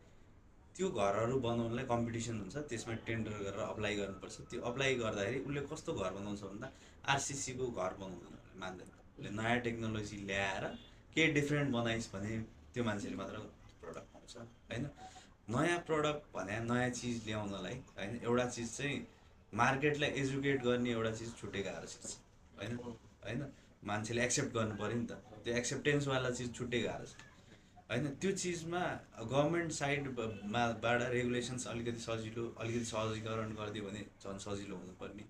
त्यो घरहरू बनाउनलाई कम्पिटिसन हुन्छ, त्यसमा टेन्डर गरेर अप्लाई गर्नुपर्छ। त्यो अप्लाई गर्दाखेरि उसले कस्तो घर बनाउँछ भन्दा आरसिसीको घर बनाउँदैन, मान्दैन। उसले नयाँ टेक्नोलोजी ल्याएर केही डिफ्रेन्ट बनाइस् भने त्यो मान्छेले मात्र प्रडक्ट पाउँछ होइन। नयाँ प्रडक्ट भने नयाँ चिज ल्याउनलाई होइन, एउटा चिज चाहिँ मार्केटलाई एजुकेट गर्ने एउटा चिज छुट्टै गाह्रो चिज होइन। मान्छेले एक्सेप्ट गर्नु पऱ्यो नि त, त्यो एक्सेप्टेन्सवाला चिज छुट्टै गाह्रो छ होइन। त्यो चिजमा गभर्मेन्ट साइडबाट रेगुलेसन्स अलिकति सहजीकरण गरिदियो भने झन् सजिलो हुनुपर्ने।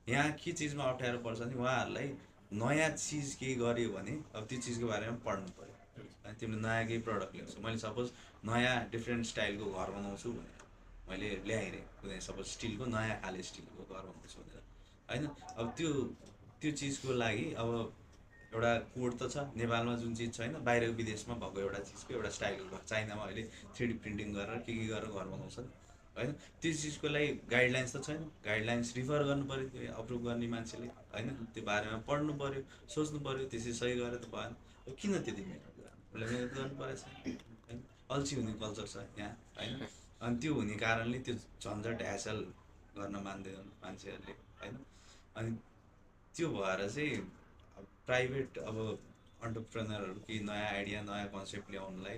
यहाँ के चिजमा अप्ठ्यारो पर्छ भने उहाँहरूलाई नयाँ चिज केही गऱ्यो भने अब त्यो चिजको बारेमा पढ्नु पऱ्यो होइन। तिमीले नयाँ केही प्रडक्ट ल्याउँछौ, मैले सपोज नयाँ डिफ्रेन्ट स्टाइलको घर बनाउँछु भनेर मैले ल्याइरहेँ, कुनै सपोज स्टिलको नयाँ खाले स्टिलको घर बनाउँछु भनेर होइन। अब त्यो चिजको लागि अब एउटा कोड त छ नेपालमा, जुन चिज छैन बाहिर विदेशमा भएको एउटा चिजको एउटा स्टाइलको घर। चाइनामा अहिले 3D प्रिन्टिङ गरेर के गरेर घर बनाउँछन् होइन। त्यो चिजको लागि गाइडलाइन्स त छैन, गाइडलाइन्स रिफर गर्नु पऱ्यो त्यो अप्रुभ गर्ने मान्छेले होइन। त्यो बारेमा पढ्नु पऱ्यो, सोच्नु पऱ्यो, त्यसै सही गरेर त भएन। अब किन त्यति मिहिनेत गर्नु, उसले मिहिनेत गर्नु परेछ होइन। अल्छी हुने कल्चर छ यहाँ होइन। अनि त्यो हुने कारणले त्यो झन्झट ह्यासल गर्न मान्दैनन् मान्छेहरूले होइन। अनि त्यो भएर चाहिँ प्राइभेट अब अन्टरप्रेनरहरू केही नयाँ आइडिया नयाँ कन्सेप्ट ल्याउनलाई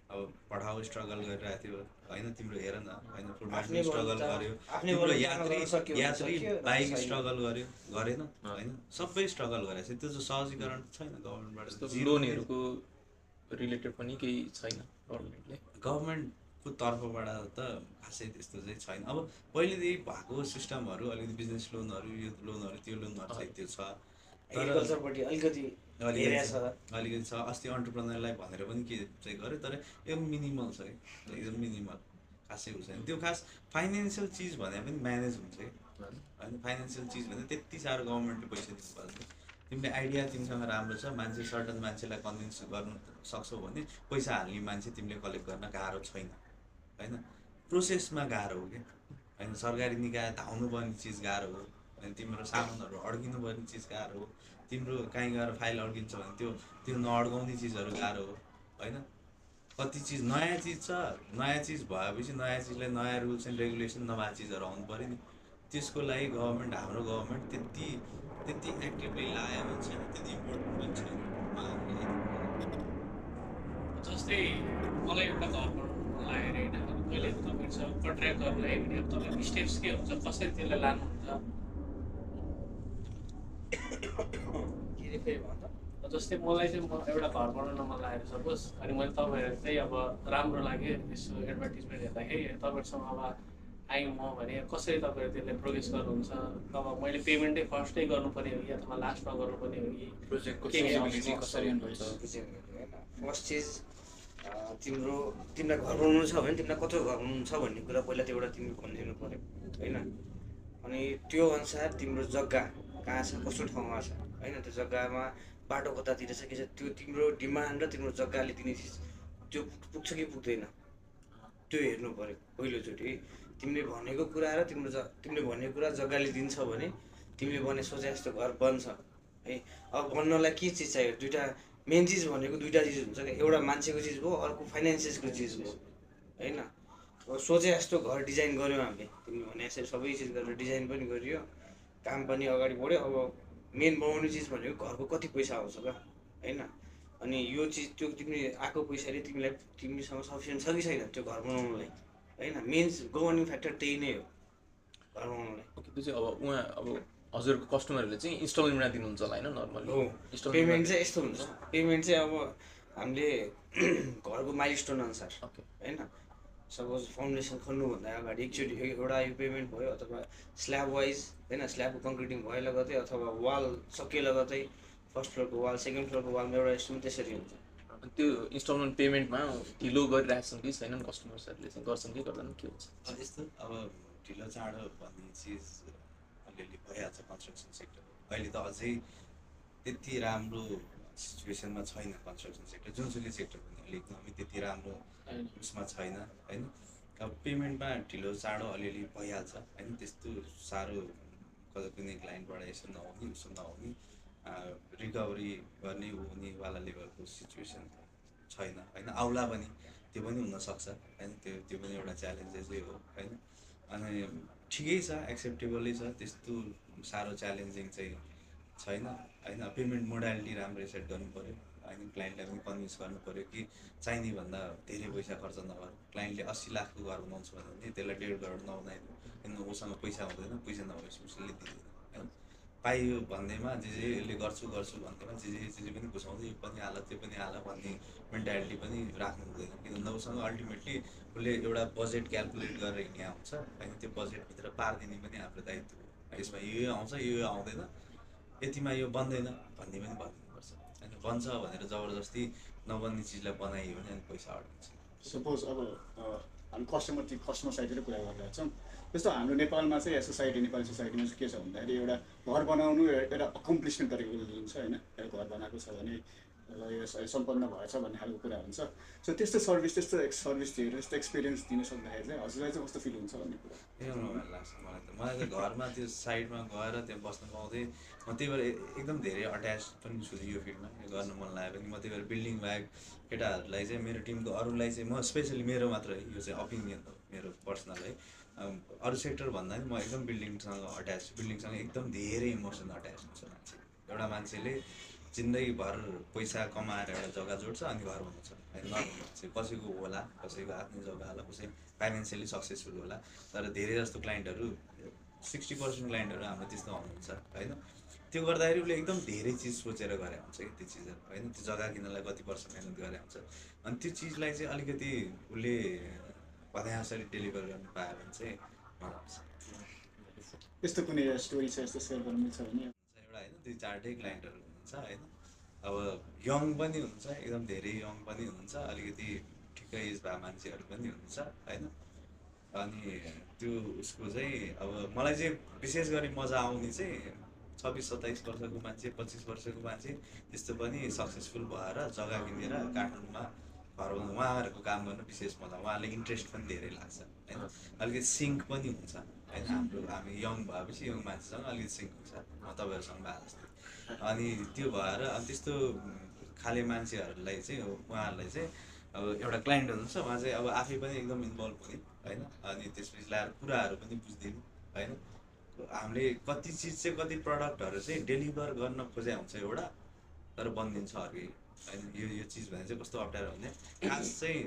अब पठाउ स्ट्रगल गरिरहेको थियो होइन। तिम्रो हेर न होइन, फुटबलले स्ट्रगल गर्यो, तिम्रो यात्री बाइक स्ट्रगल गर्यो, गरेन होइन, सबै स्ट्रगल गरेको छ। त्यो चाहिँ सहजीकरण छैन गभर्मेन्टबाट। लोनहरूको रिलेटेड पनि केही छैन गभर्मेन्टको तर्फबाट त खासै त्यस्तो चाहिँ छैन। अब पहिलेदेखि भएको सिस्टमहरू अलिकति बिजनेस लोनहरू, यो लोनहरू, त्यो लोनहरू चाहिँ त्यो छ, एग्रिकल्चरपट्टि अलिकति छ। अस्ति अन्टरप्रेनरलाई भनेर पनि के चाहिँ गर्यो, तर एकदम मिनिमल छ कि, एकदम मिनिमल, खासै हुँदैन त्यो। खास फाइनेन्सियल चिज भने पनि म्यानेज हुन्छ कि होइन। फाइनेन्सियल चिज भने त्यति साह्रो गभर्मेन्टले पैसा दिनुपर्छ। तिमीले आइडिया तिमीसँग राम्रो छ, मान्छे सर्टन मान्छेलाई कन्भिन्स गर्नु सक्छौ भने पैसा हाल्ने मान्छे तिमीले कलेक्ट गर्न गाह्रो छैन होइन। प्रोसेसमा गाह्रो हो कि होइन। सरकारी निकाय धाउनु पर्ने चिज गाह्रो हो होइन। तिम्रो सामानहरू अड्किनु पर्ने चिज गाह्रो हो। तिम्रो कहीँ गएर फाइल अड्किन्छ भने त्यो नअड्काउने चिजहरू गाह्रो हो होइन। कति चिज नयाँ चिज छ, नयाँ चिज भएपछि नयाँ चिजलाई नयाँ रुल्स एन्ड रेगुलेसन नभएको चिजहरू आउनु पऱ्यो नि। त्यसको लागि हाम्रो गभर्मेन्ट त्यति एक्टिभली लागेको छैन, त्यति इम्पोर्टेन्ट पनि छैन। जस्तै मलाई एउटा घर बनाउनु लागेर होइन, कहिले तपाईँहरूसँग कन्ट्र्याक्ट गर्नु है भने अब तपाईँको स्टेप्स के हुन्छ, कसरी त्यसलाई लानुहुन्छ, केही भन्दा जस्तै मलाई चाहिँ एउटा घर बनाउन मन लागेको सपोज अनि मैले तपाईँहरू चाहिँ अब राम्रो लाग्यो यसो एडभर्टिजमेन्ट हेर्दाखेरि तपाईँहरूसँग अब आएँ म भने कसरी तपाईँहरू त्यसलाई प्रोग्रेस गर्नुहुन्छ अब मैले पेमेन्टै फर्स्टै गर्नुपर्ने हो कि अथवा लास्टमा गर्नुपर्ने हो कि प्रोजेक्टको के फिजिबिलिटी कसरी हुन्छ फर्स्ट चिज तिमीलाई घर बनाउनु छ भने तिमीलाई कत्रो घर बनाउनु छ भन्ने कुरा पहिला त्यो एउटा तिमीले भनिदिनु पऱ्यो होइन। अनि त्यो अनुसार तिम्रो जग्गा कहाँ छ कस्तो ठाउँमा छ होइन, त्यो जग्गामा बाटो कतातिर छ के छ, त्यो तिम्रो डिमान्ड र तिम्रो जग्गाले दिने चिज त्यो पुग्छ कि पुग्दैन त्यो हेर्नु पऱ्यो पहिलोचोटि। तिमीले भनेको कुरा र तिमीले भनेको कुरा जग्गाले दिन्छ भने तिमीले भने सोचे जस्तो घर बन्छ है। अब बन्नलाई के चिज चाहियो, दुइटा मेन चिज भनेको दुइटा चिज हुन्छ क्या, एउटा मान्छेको चिज भयो अर्को फाइनेन्सियसको चिज भयो होइन। अब सोचे जस्तो घर डिजाइन गऱ्यौँ हामीले, तिमीले भने यसरी सबै चिज गरेर डिजाइन पनि गरियो, काम पनि अगाडि बढ्यो। अब मेन बनाउने चिज भनेको घरको कति पैसा आउँछ त होइन। अनि यो चिज त्यो तिमीले आएको पैसाले तिमीसँग सफिसियन्ट छ कि छैन त्यो घर बनाउनुलाई होइन। मेन गभर्निङ फ्याक्टर त्यही नै हो घर बनाउनुलाई। ओके, त्यो चाहिँ अब हजुरको कस्टमरहरूले चाहिँ इन्स्टलमेन्टमा दिनुहुन्छ होला होइन नर्मली? हो, पेमेन्ट चाहिँ यस्तो हुन्छ, पेमेन्ट चाहिँ अब हामीले घरको माइलस्टोन अनुसार ओके होइन। सपोज फाउन्डेसन खोल्नुभन्दा अगाडि एकचोटि एउटा यो पेमेन्ट भयो, अथवा स्ल्याब वाइज होइन, स्ल्याबको कङ्क्रिटिङ भयो लगतै, अथवा वाल सकियो लगतै फर्स्ट फ्लोरको वाल सेकेन्ड फ्लोरको वालमा एउटा एस्टिमेट त्यसरी हुन्छ। त्यो इन्स्टलमेन्ट पेमेन्टमा ढिलो गरिरहेछन् कि छैनन् कस्टमर्सहरूले चाहिँ, गर्छन् कि गर्दैन के हुन्छ? यस्तो अब ढिलो चाँडो भन्ने चिज अलिअलि भइहाल्छ कन्स्ट्रक्सन सेक्टर। अहिले त अझै त्यति राम्रो सिचुएसनमा छैन कन्स्ट्रक्सन सेक्टर, जुनसुकै सेक्टर पनि अहिले एकदमै त्यति राम्रो उसमा छैन होइन। अब पेमेन्टमा ढिलो चाँडो अलिअलि भइहाल्छ होइन, त्यस्तो साह्रो कतै पनि क्लाइन्टबाट यसो नहुने उसो नहुने रिकभरी गर्ने हुनेवाला लेभलको सिचुएसन छैन होइन। आउला पनि त्यो पनि हुनसक्छ होइन, त्यो पनि एउटा च्यालेन्जेसै हो होइन। अनि ठिकै छ, एक्सेप्टेबलै छ, त्यस्तो साह्रो च्यालेन्जिङ चाहिँ छैन होइन। पेमेन्ट मोडालिटी राम्ररी सेट गर्नु पऱ्यो होइन, क्लाइन्टलाई पनि कन्भिन्स गर्नु पऱ्यो कि चाहिने भन्दा धेरै पैसा खर्च नगर। क्लाइन्टले 80 लाखको घर बनाउँछु भने त्यसलाई 1.5 करोड नबनाइदिनु, किनभने उसँग पैसा हुँदैन, पैसा नभएपछि उसले दिँदैन होइन। पाइयो भन्दैमा जे यसले गर्छु भन्दैमा जे पनि घुसाउँदै यो पनि हाल त्यो पनि हाल भन्ने मेन्टालिटी पनि राख्नु हुँदैन, किनभने उसँग अल्टिमेटली उसले एउटा बजेट क्यालकुलेट गरेर हिँड्या हुन्छ होइन। त्यो बजेटभित्र पारिदिने पनि हाम्रो दायित्व हो, यसमा यो आउँछ यो आउँदैन, यतिमा यो बन्दैन भन्ने पनि भनिदिनुपर्छ होइन। बन्छ भनेर जबरजस्ती नबन्ने चिजलाई बनाइयो भने अनि पैसा अड्किन्छ। सपोज अब हामी कस्टमर साइडतिर कुरा गरिरहेको छौँ, जस्तो हाम्रो नेपालमा चाहिँ नेपाली सोसाइटीमा चाहिँ के छ भन्दाखेरि एउटा घर बनाउनु एउटा अकम्प्लिसमेन्ट गरेको हुन्छ होइन। एउटा घर बनाएको छ भने यो सम्पन्न भएछ भन्ने खालको कुरा हुन्छ। सो त्यस्तो सर्भिस दिएर त्यस्तो एक्सपिरियन्स दिन सक्दाखेरि चाहिँ हजुरलाई चाहिँ कस्तो फिल हुन्छ भन्ने कुरा ए रमाइलो लाग्छ मलाई त घरमा त्यो साइडमा गएर त्यहाँ बस्न पाउँदै म त्यही भएर एकदम धेरै अट्याच पनि छु यो फिल्डमा। यो गर्न मन लाग्यो भने म त्यही भएर बिल्डिङ बाहेक केटाहरूलाई चाहिँ मेरो टिमको अरूलाई चाहिँ म स्पेसली मेरो मात्रै यो चाहिँ ओपिनियन हो मेरो पर्सनल है, अरू सेक्टर भन्दा पनि म एकदम बिल्डिङसँग एकदम धेरै इमोसन अट्याच हुन्छ मान्छे। एउटा मान्छेले जिन्दगीभर पैसा कमाएर एउटा जग्गा जोड्छ अनि घर बनाउँछ होइन। नर्मल कसैको होला, कसैको आफ्नै जग्गा होला, कसै फाइनेन्सियली सक्सेसफुल होला, तर धेरै जस्तो क्लाइन्टहरू 60% क्लाइन्टहरू हाम्रो त्यस्तो हुनुहुन्छ होइन। त्यो गर्दाखेरि उसले एकदम धेरै चिज सोचेर गरे हुन्छ कि त्यो चिजहरू होइन। त्यो जग्गा किन्नलाई कति वर्ष मेहनत गरे हुन्छ, अनि त्यो चिजलाई चाहिँ अलिकति उसले भने जसरी डेलिभर गर्नु पायो भने चाहिँ मजा आउँछ। यस्तो कुनै स्टोरी छ यस्तो सेयर गर्नु मिल्छ भने? एउटा होइन 2-4 क्लाइन्टहरू हुनुहुन्छ होइन। अब यङ पनि हुन्छ, एकदम धेरै यङ पनि हुन्छ, अलिकति ठिकै एज भए मान्छेहरू पनि हुन्छ होइन। अनि त्यो उसको चाहिँ अब मलाई चाहिँ विशेष गरी मजा आउने चाहिँ 26-27 वर्षको मान्छे, 25 वर्षको मान्छे त्यस्तो पनि सक्सेसफुल भएर जग्गा किनेर काठमाडौँमा घर बनाउनु, उहाँहरूको काम गर्नु विशेष मजा, उहाँले इन्ट्रेस्ट पनि धेरै लाग्छ होइन। अलिकति सिङ्क पनि हुन्छ होइन। हामी यङ भएपछि यङ मान्छेसँग अलिकति सिङ्क हुन्छ, म तपाईँहरूसँग भए जस्तै। अनि त्यो भएर अनि त्यस्तो खाले मान्छेहरूलाई चाहिँ उहाँहरूलाई चाहिँ अब एउटा क्लाइन्ट हुनुहुन्छ, उहाँ चाहिँ अब आफै पनि एकदम इन्भल्भ हुने होइन। अनि त्यसपछि ल्याएर कुराहरू पनि बुझिदिनु होइन। हामीले कति चिज चाहिँ कति प्रडक्टहरू चाहिँ डेलिभर गर्न खोजे हुन्छ एउटा, तर बनिदिन्छ अर्कै होइन। यो चिज भने चाहिँ कस्तो अप्ठ्यारो भने खास चाहिँ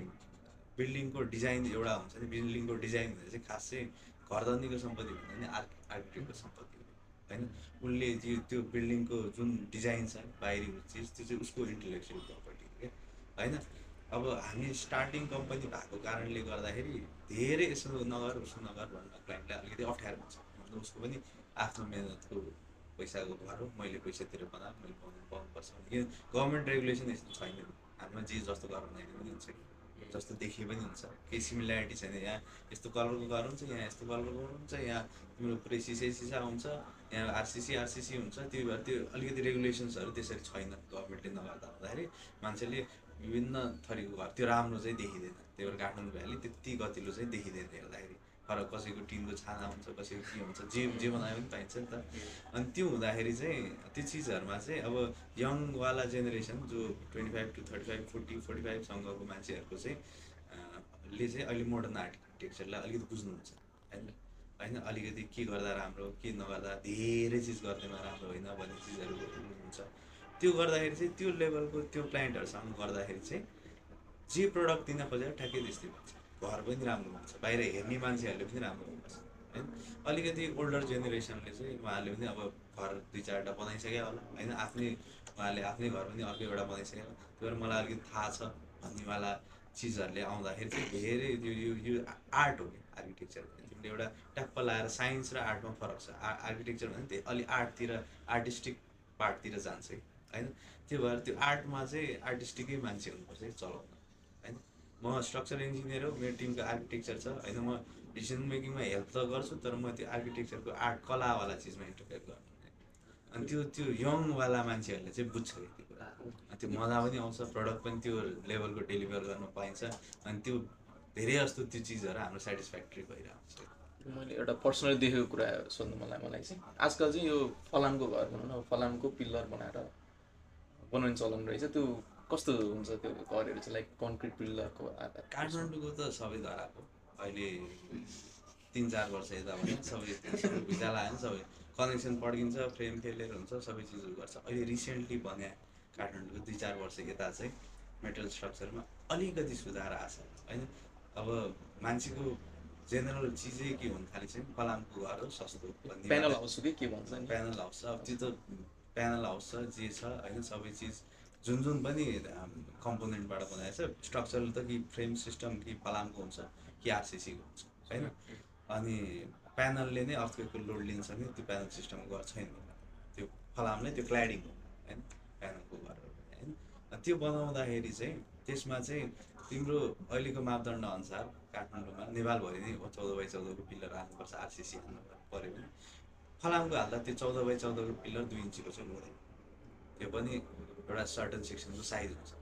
बिल्डिङको डिजाइन एउटा हुन्छ नि, बिल्डिङको डिजाइन भने चाहिँ खास चाहिँ घरधनीको सम्पत्ति भन्दा नि आर्किटेक्टको सम्पत्ति हो होइन उसले त्यो बिल्डिङको जुन डिजाइन छ बाहिरी चिज त्यो चाहिँ उसको इन्टेलेक्चुअल प्रपर्टी हो क्या होइन। अब हामी स्टार्टिङ कम्पनी भएको कारणले गर्दाखेरि धेरै यसो नगर उसो नगर भन्न क्लाइन्टलाई अलिकति अप्ठ्यारो हुन्छ। उसको पनि आफ्नो मेहनतको पैसाको घर हो, मैले पैसा तिरेर बनाएको मैले पाउनुपर्छ। यो गभर्मेन्ट रेगुलेसन यस्तो छैन नि, हाम्रोमा जे जस्तो गर्न पनि हुन्छ कि जस्तो देखिए पनि हुन्छ, केही सिमिल्यारिटी छैन। यहाँ यस्तो कलरको घर हुन्छ, यहाँ यस्तो कलरको हुन्छ, यहाँ तिम्रो पुरै सिसा हुन्छ, यहाँ आरसिसी हुन्छ। त्यही भएर त्यो अलिकति रेगुलेसन्सहरू त्यसरी छैन गभर्मेन्टले नगर्दा हुँदाखेरि मान्छेले विभिन्न थरीको घर त्यो राम्रो चाहिँ देखिँदैन। त्यही भएर काठमाडौँ भ्याली त्यति गतिलो चाहिँ देखिँदैन हेर्दाखेरि। फरक कसैको टिनको छाना हुन्छ, कसैको के हुन्छ, जे बनायो पनि पाइन्छ नि त। अनि त्यो हुँदाखेरि चाहिँ त्यो चिजहरूमा चाहिँ अब यङवाला जेनेरेसन जो 25 to 35 40-45सँगको मान्छेहरूको चाहिँ ले चाहिँ अहिले मोडर्न आर्किटेक्चरलाई अलिकति बुझ्नुहुन्छ होइन। अलिकति के गर्दा राम्रो के नगर्दा धेरै चिज गर्दैमा राम्रो होइन भन्ने चिजहरू बुझ्नुहुन्छ। त्यो गर्दाखेरि चाहिँ त्यो लेभलको त्यो क्लाइन्टहरूसँग गर्दाखेरि चाहिँ जे प्रडक्ट दिन खोजेर ठ्याक्कै त्यस्तै हुन्छ। घर पनि राम्रो हुन्छ, बाहिर हेर्ने मान्छेहरूले पनि राम्रो हुन्छ होइन। अलिकति ओल्डर जेनेरेसनले चाहिँ उहाँहरूले पनि अब घर 2-4वटा बनाइसक्यो होला होइन, उहाँहरूले आफ्नै घर पनि अर्को एउटा बनाइसक्यो होला। त्यही भएर मलाई अलिकति थाहा छ भन्नेवाला चिजहरूले आउँदाखेरि चाहिँ धेरै यो आर्ट हो कि आर्किटेक्चर। तिमीले एउटा ट्याप्प लाएर साइन्स र आर्टमा फरक छ। आर्किटेक्चर भने त्यही अलि आर्टतिर आर्टिस्टिक पार्टतिर जान्छ कि होइन। त्यो भएर त्यो आर्टमा चाहिँ आर्टिस्टिकै मान्छे हुनुपर्छ चलाउन होइन। म स्ट्रक्चर इन्जिनियर हो, मेरो टिमको आर्किटेक्चर छ होइन। म डिसिजन मेकिङमा हेल्प त गर्छु, तर म त्यो आर्किटेक्चरको आर्ट कलावाला चिजमा इन्टरफेयर गर्नु। अनि त्यो यङवाला मान्छेहरूले चाहिँ बुझ्छ कि त्यो कुरा, त्यो मजा पनि आउँछ, प्रडक्ट पनि त्यो लेभलको डेलिभर गर्न पाइन्छ। अनि त्यो धेरै जस्तो त्यो चिजहरू हाम्रो सेटिस्फ्याक्ट्री भइरहेको छ। मैले एउटा पर्सनली देखेको कुरा सोध्नु मलाई चाहिँ आजकल चाहिँ यो फलामको घर भनौँ न, फलामको पिल्लर बनाएर बनाउने चलन रहेछ। त्यो कस्तो हुन्छ त्यो घरहरू चाहिँ, लाइक कन्क्रिट पिल्लरको आधार? काठमाडौँको त सबै धराको अहिले 3-4 वर्ष यता भने सबै भिजा लाग्यो नि, सबै कनेक्सन पड्किन्छ, फ्रेम फेलियर हुन्छ, सबै चिजहरू गर्छ। अहिले रिसेन्टली भने काठमाडौँको 2-4 वर्ष यता चाहिँ मेटल स्ट्रक्चरमा अलिकति सुधार आएको छ होइन। अब मान्छेको जेनरल चिजै के हुन थालेको छ, फलामको घर हो सस्तो भन्ने, प्यानल हाउस कि के भन्छ नि, प्यानल हाउस छ। अब त्यो त प्यानल हाउस छ जे छ होइन, सबै चिज जुन पनि कम्पोनेन्टबाट बनाएको छ। स्ट्रक्चरल त कि फ्रेम सिस्टम कि फलामको हुन्छ कि आरसिसीको हुन्छ होइन। अनि प्यानलले नै अर्थक्वेकको लोड लिन्छ नि, त्यो प्यानल सिस्टमको घर छैन। त्यो फलामले त्यो क्ल्याडिङ हो होइन, प्यानलको घरहरू होइन। त्यो बनाउँदाखेरि चाहिँ त्यसमा चाहिँ तिम्रो अहिलेको मापदण्ड अनुसार काठमाडौँमा नेपालभरि नै 14x14को पिल्लर हाल्नुपर्छ, आरसिसी हाल्नु पऱ्यो भने। फलामको हाल्दा त्यो 14x14को पिल्लर 2 इन्चीको चाहिँ हुँदैन। त्यो पनि एउटा सर्टन सेक्सनको साइज हुन्छ,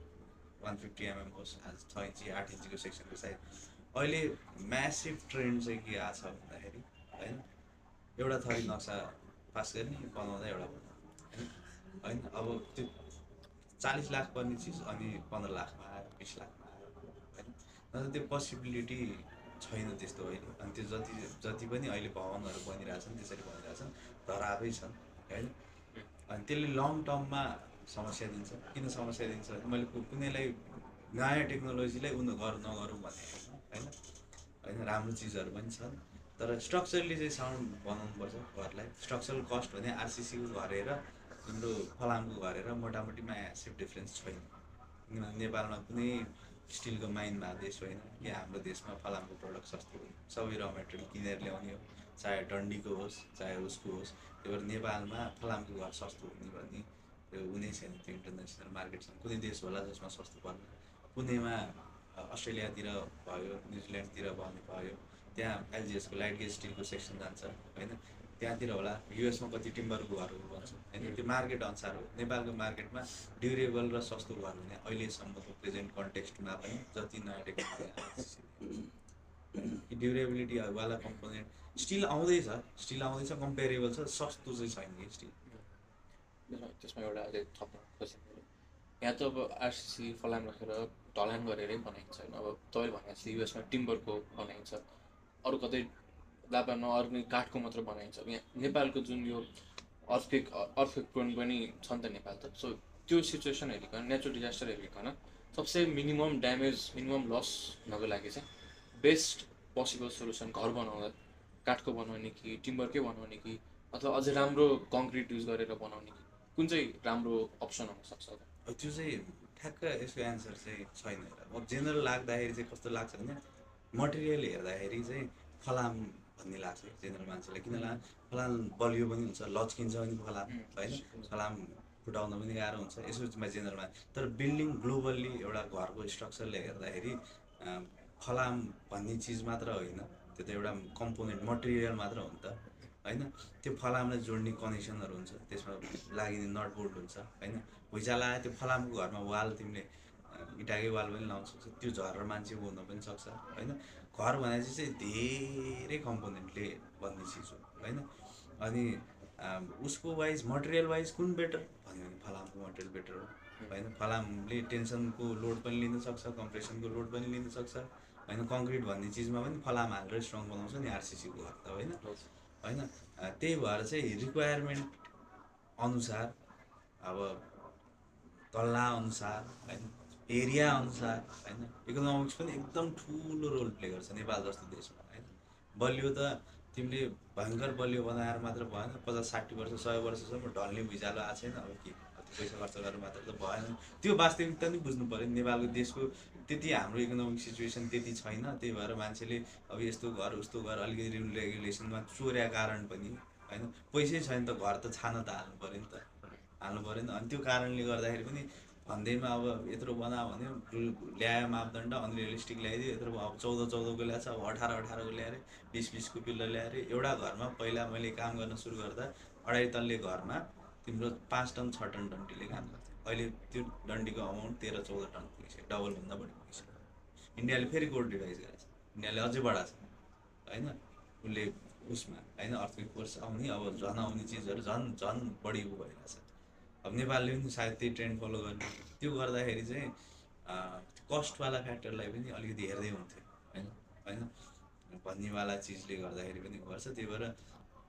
150 mm होस्, 6 इन्ची 8 इन्चीको सेक्सनको साइज। अहिले म्यासिभ ट्रेन्ड चाहिँ के आएको छ भन्दाखेरि होइन, एउटा थरी नक्सा पास गर्ने बनाउँदा एउटा होइन। अब त्यो 40 लाख पर्ने चिज अनि 15 लाखमा आयो, 20 लाखमा आयो होइन। अन्त त्यो पोसिबिलिटी छैन त्यस्तो अहिले। अनि त्यो जति पनि अहिले भवनहरू बनिरहेछन् त्यसरी बनिरहेछन्, धराबै छन् होइन। अनि त्यसले लङ टर्ममा समस्या दिन्छ। किन समस्या दिन्छ भने मैले कुनैलाई नयाँ टेक्नोलोजीलाई नगरौँ भन्ने होइन। राम्रो चिजहरू पनि छन्, तर स्ट्रक्चरली चाहिँ साउन्ड बनाउनुपर्छ घरलाई। स्ट्रक्चरल कस्ट भने आरसिसीको घर हेर तिम्रो फलामको घर हेर मोटामोटी म्यासिभ डिफ्रेन्स छैन। किनभने नेपालमा कुनै स्टिलको माइन भएको देश होइन कि हाम्रो देशमा फलामको प्रडक्ट सस्तो हो, सबै र मेटेरियल किनेर ल्याउने हो, चाहे डन्डीको होस् चाहे उसको होस्। त्यही भएर नेपालमा फलामको घर सस्तो हुने भन्ने त्यो हुनै छैन। त्यो इन्टरनेसनल मार्केटसँग कुनै देश होला जसमा सस्तो पर्ने, कुनैमा अस्ट्रेलियातिर भयो, न्युजिल्यान्डतिर भन्ने भयो, त्यहाँ एलजिएसको लाइट गेज स्टिलको सेक्सन जान्छ होइन। त्यहाँतिर होला, युएसमा कति टिम्बरको घरहरू बन्छ होइन। त्यो मार्केट अनुसार हो। नेपालको मार्केटमा ड्युरेबल र सस्तो घर हुने अहिलेसम्मको प्रेजेन्ट कन्टेक्स्टमा पनि जति नयाँ टेक्नोलोजी ड्युरेबिलिटीवाला कम्पोनेन्ट स्टिल आउँदैछ, कम्पेरेबल छ, सस्तो चाहिँ छैन कि स्टिल। त्यसमा एउटा अझै थप्न खोजेको, यहाँ त अब आरसिसी फलाम राखेर ढलान गरेरै बनाइन्छ होइन। अब तपाईँले भने जस्तै युएसमा टिम्बरको बनाइन्छ, अरू कतै जापानमा अर्ग्यानिक काठको मात्र बनाइन्छ। यहाँ नेपालको जुन यो अर्थक्वेक प्रोन पनि छ नि त नेपाल त। सो त्यो सिचुएसन हेरिकन, नेचुरल डिजास्टर हेरिकन सबसे मिनिमम ड्यामेज मिनिमम लस हुनको लागि चाहिँ बेस्ट पोसिबल सोल्युसन घर बनाउँदा काठको बनाउने कि टिम्बरकै बनाउने कि अथवा अझै राम्रो कङ्क्रिट युज गरेर बनाउने कुन चाहिँ राम्रो अप्सन हुनसक्छ? त्यो चाहिँ ठ्याक्क यसको एन्सर चाहिँ छैन। अब जेनरल लाग्दाखेरि चाहिँ कस्तो लाग्छ भने मटेरियल हेर्दाखेरि चाहिँ फलाम भन्ने लाग्छ जेनरल मान्छेलाई। किन फलाम बलियो पनि हुन्छ, लच्किन्छ पनि फलाम होइन, फलाम फुटाउन पनि गाह्रो हुन्छ, यसोमा जेनरलमा। तर बिल्डिङ ग्लोबल्ली एउटा घरको स्ट्रक्चरले हेर्दाखेरि फलाम भन्ने चिज मात्र होइन, त्यो त एउटा कम्पोनेन्ट मटेरियल मात्र हो नि त होइन। त्यो फलामलाई जोड्ने कनेक्सनहरू हुन्छ, त्यसमा लागिने नट बोल्ट हुन्छ होइन। भुइँचालो आयो त्यो फलामको घरमा वाल तिमीले इँटाकै वाल पनि लाउन सक्छ, त्यो झरेर मान्छे बोल्न पनि सक्छ होइन। घर भनेपछि चाहिँ धेरै कम्पोनेन्टले बन्ने चिज हो होइन। अनि उसको वाइज मटेरियल वाइज कुन बेटर भन्यो भने फलामको मटेरियल बेटर हो होइन। फलामले टेन्सनको लोड पनि लिन सक्छ, कम्प्रेसनको लोड पनि लिन सक्छ होइन। कङ्क्रिट भन्ने चिजमा पनि फलाम हालेर स्ट्रङ बनाउँछ नि आरसिसीको घर त होइन होइन। त्यही भएर चाहिँ रिक्वायरमेन्ट अनुसार अब तल्ला अनुसार होइन, एरिया अनुसार होइन, इकोनोमिक्स पनि एकदम ठुलो रोल प्ले गर्छ नेपाल जस्तो देशमा होइन। बलियो त तिमीले भयङ्कर बलियो बनाएर मात्र भएन, 50-60 वर्ष 100 वर्षसम्म ढल्ने भुइँचालो आएको छैन। अब के पैसा खर्च गरेर मात्र त भएन, त्यो वास्तविकता नि बुझ्नु पऱ्यो। नेपालको देशको त्यति हाम्रो इकोनोमिक सिचुएसन त्यति छैन, त्यही भएर मान्छेले अब यस्तो घर उस्तो घर अलिकति रुल रेगुलेसनमा चोर्या कारण पनि होइन। पैसै छैन त घर त छान त हाल्नु पऱ्यो नि त, हाल्नु पऱ्यो नि। अनि त्यो कारणले गर्दाखेरि पनि भन्दैमा अब यत्रो बनायो भने ल्यायो मापदण्ड अनरियलिस्टिक ल्याइदियो, यत्रो अब 14-14को ल्याएको छ, अब 18-18को ल्याएर 20-20को पिल्लर ल्याएर एउटा घरमा पहिला मैले काम गर्न सुरु गर्दा 2.5 तल्ले घरमा तिम्रो 5 टन 6 टन डन्डीले काम गर्थ्यो। अहिले त्यो डन्डीको अमाउन्ट 13-14 टन पुगिसक्यो, डबलभन्दा बढी पुगिसक्यो। इन्डियाले फेरि कोड डिभाइस गरेको छ, इन्डियाले अझै बढाएको छ होइन। उसले उसमा होइन अर्थक्वेक फोर्स आउने, अब झन् आउने चिजहरू झन् बढी भइरहेछ। अब नेपालले पनि सायद त्यही ट्रेन्ड फलो गर्ने, त्यो गर्दाखेरि चाहिँ कस्टवाला फ्याक्टरलाई पनि अलिकति हेर्दै हुन्थ्यो होइन होइन। भन्नेवाला चिजले गर्दाखेरि पनि गर्छ। त्यही भएर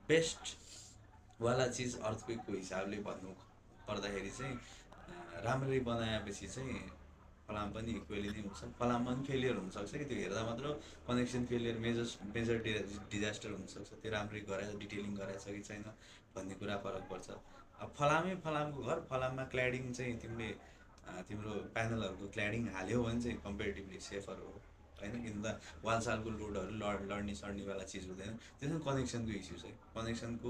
बेस्टवाला चिज अर्थक्वेकको हिसाबले भन्नु पर्दाखेरि चाहिँ राम्ररी बनाएपछि चाहिँ फलाम पनि इक्वेली नै हुन्छ। फलाममा पनि फेलियर हुनसक्छ कि, त्यो हेर्दा मात्र कनेक्सन फेलियर मेजर डिजास्टर हुनसक्छ। त्यो राम्ररी गराएछ, डिटेलिङ गराएछ कि छैन भन्ने कुरा फरक पर्छ। अब फलामको घर, फलाममा क्ल्याडिङ चाहिँ तिमीले तिम्रो प्यानलहरूको क्ल्याडिङ हाल्यो भने चाहिँ कम्पेरिटिभली सेफर हो होइन। किन त वालसालको लोडहरू लड्ने सड्नेवाला चिज हुँदैन। त्यसमा कनेक्सनको इस्यु छ। कनेक्सनको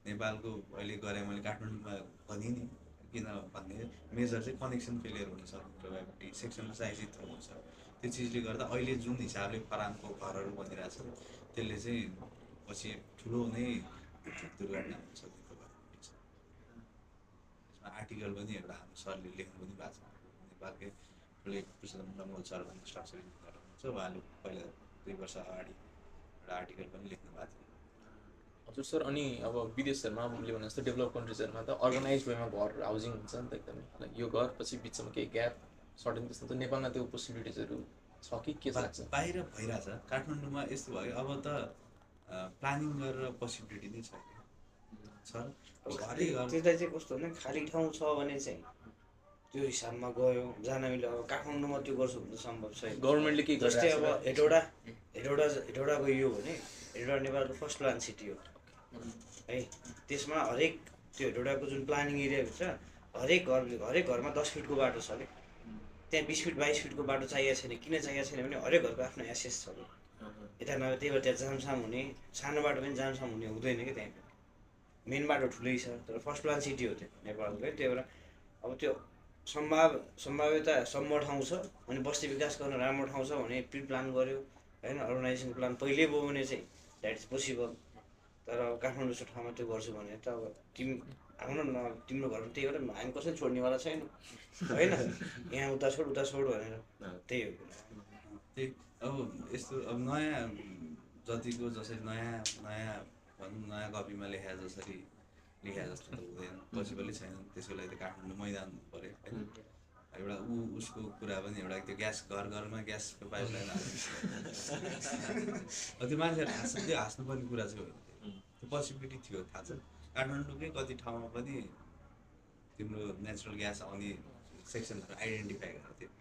नेपालको अहिले गरेँ मैले काठमाडौँमा भनिनँ नि, किन भन्ने मेजर चाहिँ कनेक्सन फेलियर हुनसक्ने प्रोबेबिलिटी, सेक्सनको साइज यत्रो हुन्छ। त्यो चिजले गर्दा अहिले जुन हिसाबले फलामको घरहरू बनिरहेछ त्यसले चाहिँ पछि ठुलो नै दुर्घटना हुन्छ। आर्टिकल पनि एउटा हाम्रो सरले लेख्नु पनि भएको छ, नेपालकै ठुलै पुरुषोत्तम डङ्गोल सर भन्ने स्ट्रक्चर इन्जिनियर हुनुहुन्छ, उहाँले पहिला 2 वर्ष अगाडि एउटा आर्टिकल पनि लेख्नु भएको थियो। हजुर सर, अनि अब विदेशहरूमा मैले भने जस्तो डेभलप कन्ट्रिजहरूमा त अर्गनाइज वेमा घर हाउसिङ हुन्छ नि त एकदमै, लाइक यो घर पछि बिचमा केही ग्याप सर्टेन त्यस्तो त नेपालमा त्यो पोसिबिलिटिजहरू छ कि के लाग्छ? बाहिर भइरहेछ। काठमाडौँमा यस्तो भयो अब त प्लानिङ गरेर पोसिबिलिटी नै छैन सर। त्यता चाहिँ कस्तो भने खाली ठाउँ छ भने चाहिँ त्यो हिसाबमा गयो जान मिल्यो। अब काठमाडौँमा त्यो गर्छु भने त सम्भव छैन। गभर्मेन्टले के गर्छ? जस्तै अब हेटौडा गइयो भने हेटौडा नेपालको फर्स्ट प्लान सिटी हो है। त्यसमा हरेक त्यो हेटौडाको जुन प्लानिङ एरियाभित्र हरेक घरमा 10 फिटको बाटो छ कि, त्यहाँ 20 फिट 22 फिटको बाटो चाहिएको छैन। किन चाहिएको छैन भने हरेक घरको आफ्नो एसेस छ कि, यता नभए त्यही भएर त्यहाँ जामसाम हुने, सानो बाटो पनि जामसाम हुने हुँदैन कि। त्यहाँ मेन बाटो ठुलै छ तर फर्स्ट प्लान सिटी हो त्यो नेपालको है। त्यही भएर अब त्यो सम्भाव्यता सम्म ठाउँ छ अनि बस्ती विकास गर्न राम्रो ठाउँ छ भने प्रि प्लान गर्यो होइन, अर्गनाइजेसन प्लान पहिल्यै भयो भने चाहिँ द्याट इज पोसिबल। तर अब काठमाडौँ जस्तो ठाउँमा त्यो गर्छु भने त अब आउनु न, तिम्रो घरमा त्यही भएर हामी कसैले छोड्नेवाला छैन होइन। यहाँ उता छोड भनेर त्यही हो। त्यही अब यस्तो अब नयाँ जतिको जसरी नयाँ भनौँ नयाँ कपीमा लेखा जसरी लेखा जस्तो त हुँदैन, पोसिबलै छैन। त्यसको लागि त काठमाडौँ मैदान पऱ्यो होइन। एउटा उसको कुरा पनि एउटा त्यो ग्यास घरमा ग्यासको पाइपलाइन त्यो मान्छेहरू त्यो हाँस्नुपर्ने कुरा चाहिँ होइन। त्यो पोसिबिलिटी थियो थाहा छ। काठमाडौँकै कति ठाउँमा पनि तिम्रो नेचुरल ग्यास आउने सेक्सनहरू आइडेन्टिफाई गरेको थियो,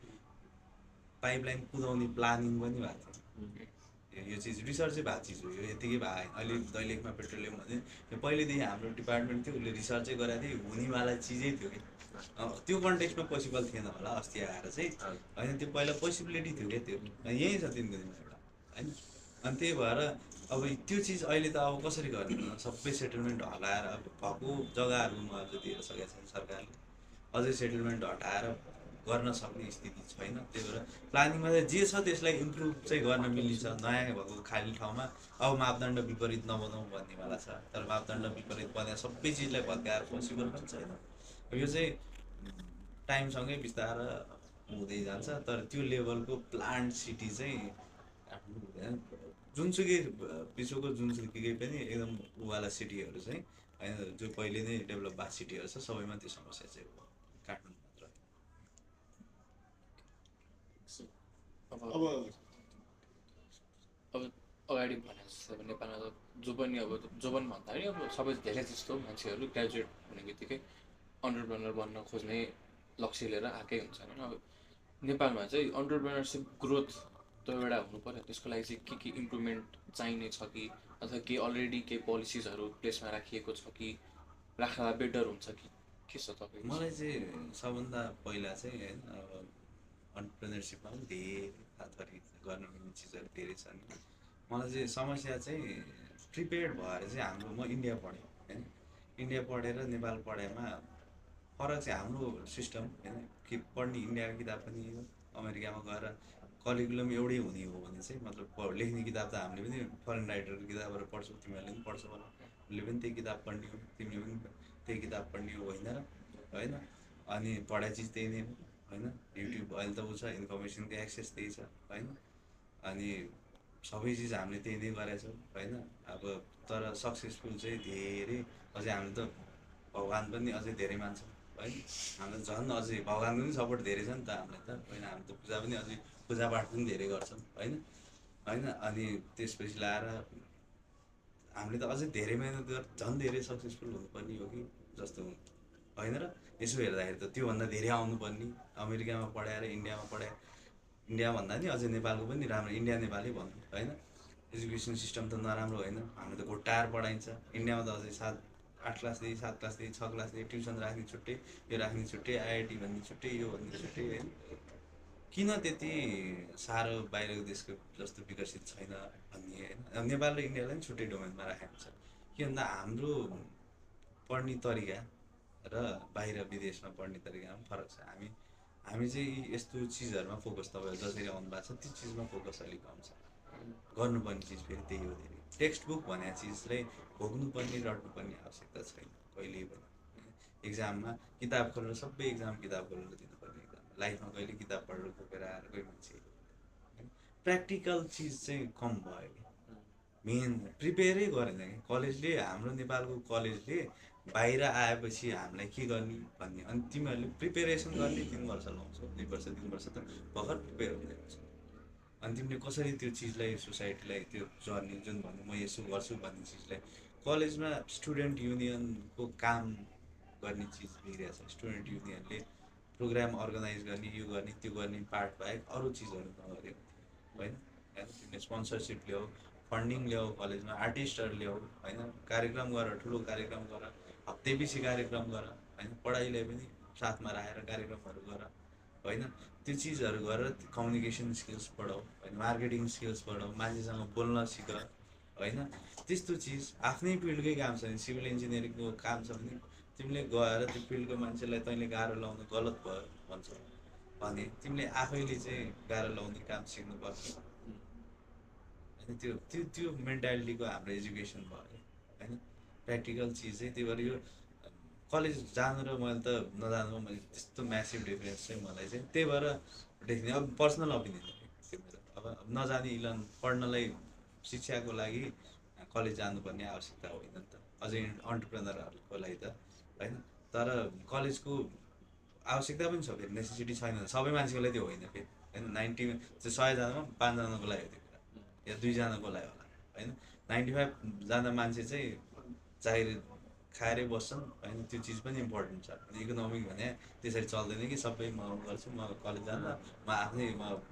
पाइपलाइन कुदाउने प्लानिङ पनि भएको थियो। यो चिज रिसर्चै भएको चिज हो, यो यतिकै भयो अहिले दैलेखमा पेट्रोलियम भने यो पहिलेदेखि हाम्रो डिपार्टमेन्ट थियो, उसले रिसर्चै गराएको थियो, हुनेवाला चिजै थियो कि त्यो कन्टेक्स्टमा पोसिबल थिएन होला अस्ति आएर चाहिँ होइन, त्यो पहिला पोसिबिलिटी थियो क्या, त्यो यहीँ छ 3 दिनमा एउटा होइन। अनि त्यही भएर अब त्यो चिज अहिले त अब कसरी गर्ने, सबै सेटलमेन्ट हटाएर अब भएको जग्गाहरूमा अझ दिएर सकेको छैन सरकारले, अझै सेटलमेन्ट हटाएर गर्न सक्ने स्थिति छैन। त्यही भएर प्लानिङमा चाहिँ जे छ त्यसलाई इम्प्रुभ चाहिँ गर्न मिल्छ, नयाँ भएको खाली ठाउँमा अब मापदण्ड विपरीत नबनाउँ भन्नेवाला छ, तर मापदण्ड विपरीत बनाएर सबै चिजलाई भत्काएर पोसिबल पनि छैन। यो चाहिँ टाइमसँगै बिस्तारै हुँदै जान्छ, तर त्यो लेभलको प्लान्ट सिटी चाहिँ काठमाडौँ हुँदैन। जुनसुकै विश्वको जुनसुकै पनि एकदम उवाला सिटीहरू चाहिँ होइन, जो पहिले नै डेभलप भएको सिटीहरू छ सबैमा त्यो समस्या चाहिँ हो, काठमाडौँ मात्र। अब अब अब अगाडि भने जस्तो अब नेपालमा त जो पनि भन्दाखेरि अब सबै धेरै जस्तो मान्छेहरू ग्रेजुएट हुने बित्तिकै अन्टरप्रेनर बन्न खोज्ने लक्ष्य लिएर आएकै हुन्छ होइन। अब नेपालमा चाहिँ अन्टरप्रेनरसिप ग्रोथ त एउटा हुनु पऱ्यो, त्यसको लागि चाहिँ के इम्प्रुभमेन्ट चाहिने छ कि अथवा के अलरेडी केही पोलिसिजहरू प्लेसमा राखिएको छ कि राख्दा बेटर हुन्छ कि के छ तपाईँको? मलाई चाहिँ सबभन्दा पहिला चाहिँ होइन अब अन्टरप्रेनरसिपमा पनि धेरै हातखरि गर्न मिल्ने चिजहरू धेरै छन्। मलाई चाहिँ समस्या चाहिँ प्रिपेयर्ड भएर चाहिँ हाम्रो म इन्डिया पढेँ होइन, इन्डिया पढेर नेपाल पढाइमा फरक चाहिँ हाम्रो सिस्टम होइन कि पढ्ने इन्डियाको किताब पनि हो, अमेरिकामा गएर करिकुलम एउटै हुने हो भने चाहिँ मतलब लेख्ने किताब त हामीले पनि फरेन राइटरको किताबहरू पढ्छौँ, तिमीहरूले पनि पढ्छौ होला, उसले पनि त्यही किताब पढ्ने हो, तिमीले पनि त्यही किताब पढ्ने हो होइन र होइन। अनि पढाइ चिज त्यही नै हो होइन, युट्युब अहिले त ऊ छ, इन्फर्मेसनको एक्सेस त्यही छ होइन। अनि सबै चिज हामीले त्यही नै गरेछौँ होइन। अब तर सक्सेसफुल चाहिँ धेरै अझै हामीले त भगवान् पनि अझै धेरै मान्छौँ होइन, हाम्रो झन् अझै भगवान्को पनि सपोर्ट धेरै छ नि त हामीलाई त होइन, हामी त पूजा पनि अझै पूजापाठ पनि धेरै गर्छौँ होइन होइन। अनि त्यसपछि लाएर हामीले त अझै धेरै मेहनत गरेर झन् धेरै सक्सेसफुल हुनुपर्ने हो कि जस्तो होइन र। यसो हेर्दाखेरि त त्योभन्दा धेरै आउनुपर्ने, अमेरिकामा पढाएर इन्डियामा पढाए, इन्डिया भन्दा नि अझै नेपालको पनि राम्रो, इन्डिया नेपालै भन्नु होइन। एजुकेसन सिस्टम त नराम्रो होइन, हाम्रो त घोटाएर पढाइन्छ, इन्डियामा त अझै 8 क्लासदेखि 7 क्लासदेखि 6 क्लासदेखि ट्युसन राख्ने छुट्टै, यो राख्ने छुट्टै, आइआइटी भन्ने छुट्टै, यो भन्ने छुट्टै होइन। किन त्यति साह्रो बाहिरको देशको जस्तो विकसित छैन भन्ने होइन। अब नेपाल र इन्डियालाई पनि छुट्टै डोमेनमा राखेको छ, के भन्दा हाम्रो पढ्ने तरिका र बाहिर विदेशमा पढ्ने तरिकामा पनि फरक छ। हामी चाहिँ यस्तो चिजहरूमा फोकस, तपाईँहरू जसरी आउनु भएको छ त्यो चिजमा फोकस अलिक कम छ। गर्नुपर्ने चिज फेरि त्यही हो, धेरै टेक्स्ट बुक भनेको चिजलाई भोग्नुपर्ने रट्नुपर्ने आवश्यकता छैन कहिल्यै पनि। एक्जाममा किताब खोलेर सबै एक्जाम किताब खोलेर दिनुपर्ने, एक्जाम लाइफमा कहिले किताब पढेर खोकेर आएर कोही मान्छे प्र्याक्टिकल चिज चाहिँ कम भयो कि, मेन प्रिपेयरै गरेन कि कलेजले, हाम्रो नेपालको कलेजले बाहिर आएपछि हामीलाई के गर्ने भन्ने। अनि तिमीहरूले प्रिपेरेसन गर्ने 3 वर्ष लाउँछौ, 2 वर्ष 3 वर्ष त भर्खर प्रिपेयर हुँदै हुन्छ। अनि तिमीले कसरी त्यो चिजलाई सोसाइटीलाई त्यो जर्नी जुन भन्नु म यसो गर्छु भन्ने चिजलाई, कलेजमा स्टुडेन्ट युनियनको काम गर्ने चिज बिग्रिएको छ। स्टुडेन्ट युनियनले प्रोग्राम अर्गनाइज गर्ने, यो गर्ने त्यो गर्ने पार्ट बाहेक अरू चिजहरू नगरे होइन। तिमीले स्पोन्सरसिप ल्याऊ, फन्डिङ ल्याऊ, कलेजमा आर्टिस्टहरू ल्याऊ होइन, कार्यक्रम गर, ठुलो कार्यक्रम गर, हप्तैपछि कार्यक्रम गर होइन, पढाइलाई पनि साथमा राखेर कार्यक्रमहरू गर होइन। त्यो चिजहरू गरेर कम्युनिकेसन स्किल्स बढाऊ होइन, मार्केटिङ स्किल्स बढाऊ, मान्छेसँग बोल्न सिक होइन। त्यस्तो चिज आफ्नै फिल्डकै काम छ भने, सिभिल इन्जिनियरिङको काम छ भने तिमीले गएर त्यो फिल्डको मान्छेलाई तैँले गाह्रो लाउनु गलत भयो भन्छौ भने तिमीले आफैले चाहिँ गाह्रो लाउने काम सिक्नुपर्छ होइन। त्यो मेन्टालिटीको हाम्रो एजुकेसन भयो होइन, प्र्याक्टिकल चिज चाहिँ। त्यही भएर यो कलेज जानु र मैले त नजानु मैले त्यस्तो म्यासिभ डिफरेन्स चाहिँ मलाई चाहिँ त्यही भएर देख्ने। अब पर्सनल ओपिनियन हो त्यो मेरो, अब नजाने इलन पढ्नलाई शिक्षाको लागि कलेज जानुपर्ने आवश्यकता होइन नि त, अझै अन्टरप्रेनरहरूको लागि त होइन। तर कलेजको आवश्यकता पनि छ फेरि, नेसेसिटी छैन, सबै मान्छेको लागि त्यो होइन फेरि होइन। 100 जनामा 5 जनाको लागि हो त्यो कुरा, या 2 जनाको लागि होला होइन। 95 जना मान्छे चाहिँ जाहिर खाएरै बस्छन् होइन, त्यो चिज पनि इम्पोर्टेन्ट छ। अनि इकोनोमिक भने त्यसरी चल्दैन कि सबै म गर्छु, म कलेज जाँदा म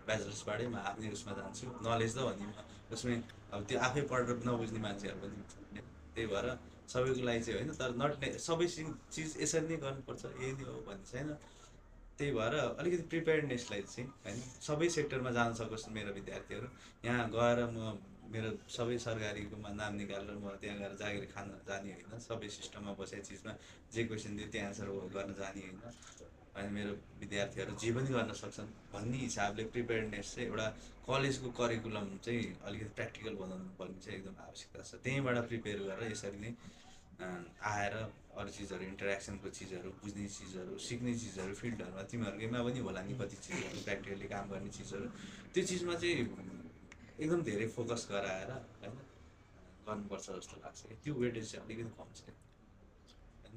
ब्याचलर्सबाटै म आफ्नै उसमा जान्छु, नलेज त भन्ने उसमै अब त्यो आफै पढेर नबुझ्ने मान्छेहरू पनि हुन्छ होइन। त्यही भएर सबैको लागि चाहिँ होइन, तर नट सबै चिज यसरी नै गर्नुपर्छ यही नै हो भन्ने छैन। त्यही भएर अलिकति प्रिपेयर्डनेसलाई चाहिँ होइन सबै सेक्टरमा जान सकोस् मेरो विद्यार्थीहरू। यहाँ गएर म मेरो सबै सरकारीकोमा नाम निकालेर म त्यहाँ गएर जागिर खान जाने होइन, सबै सिस्टममा बसेको चिजमा जे क्वेसन दियो त्यो एन्सर गर्न जाने होइन। अनि मेरो विद्यार्थीहरू जे पनि गर्न सक्छन् भन्ने हिसाबले प्रिपेयर्डनेस चाहिँ एउटा कलेजको करिकुलम चाहिँ अलिकति प्र्याक्टिकल बनाउनु पर्ने चाहिँ एकदम आवश्यकता छ। त्यहीँबाट प्रिपेयर गरेर यसरी नै आएर अरू चिजहरू इन्टरेक्सनको चिजहरू, बुझ्ने चिजहरू, सिक्ने चिजहरू फिल्डहरूमा तिमीहरूकैमा पनि होला नि कति चिजहरू प्र्याक्टिकली काम गर्ने चिजहरू, त्यो चिजमा चाहिँ एकदम धेरै फोकस गराएर होइन गर्नुपर्छ जस्तो लाग्छ। त्यो वेटेज चाहिँ अलिकति कम छ।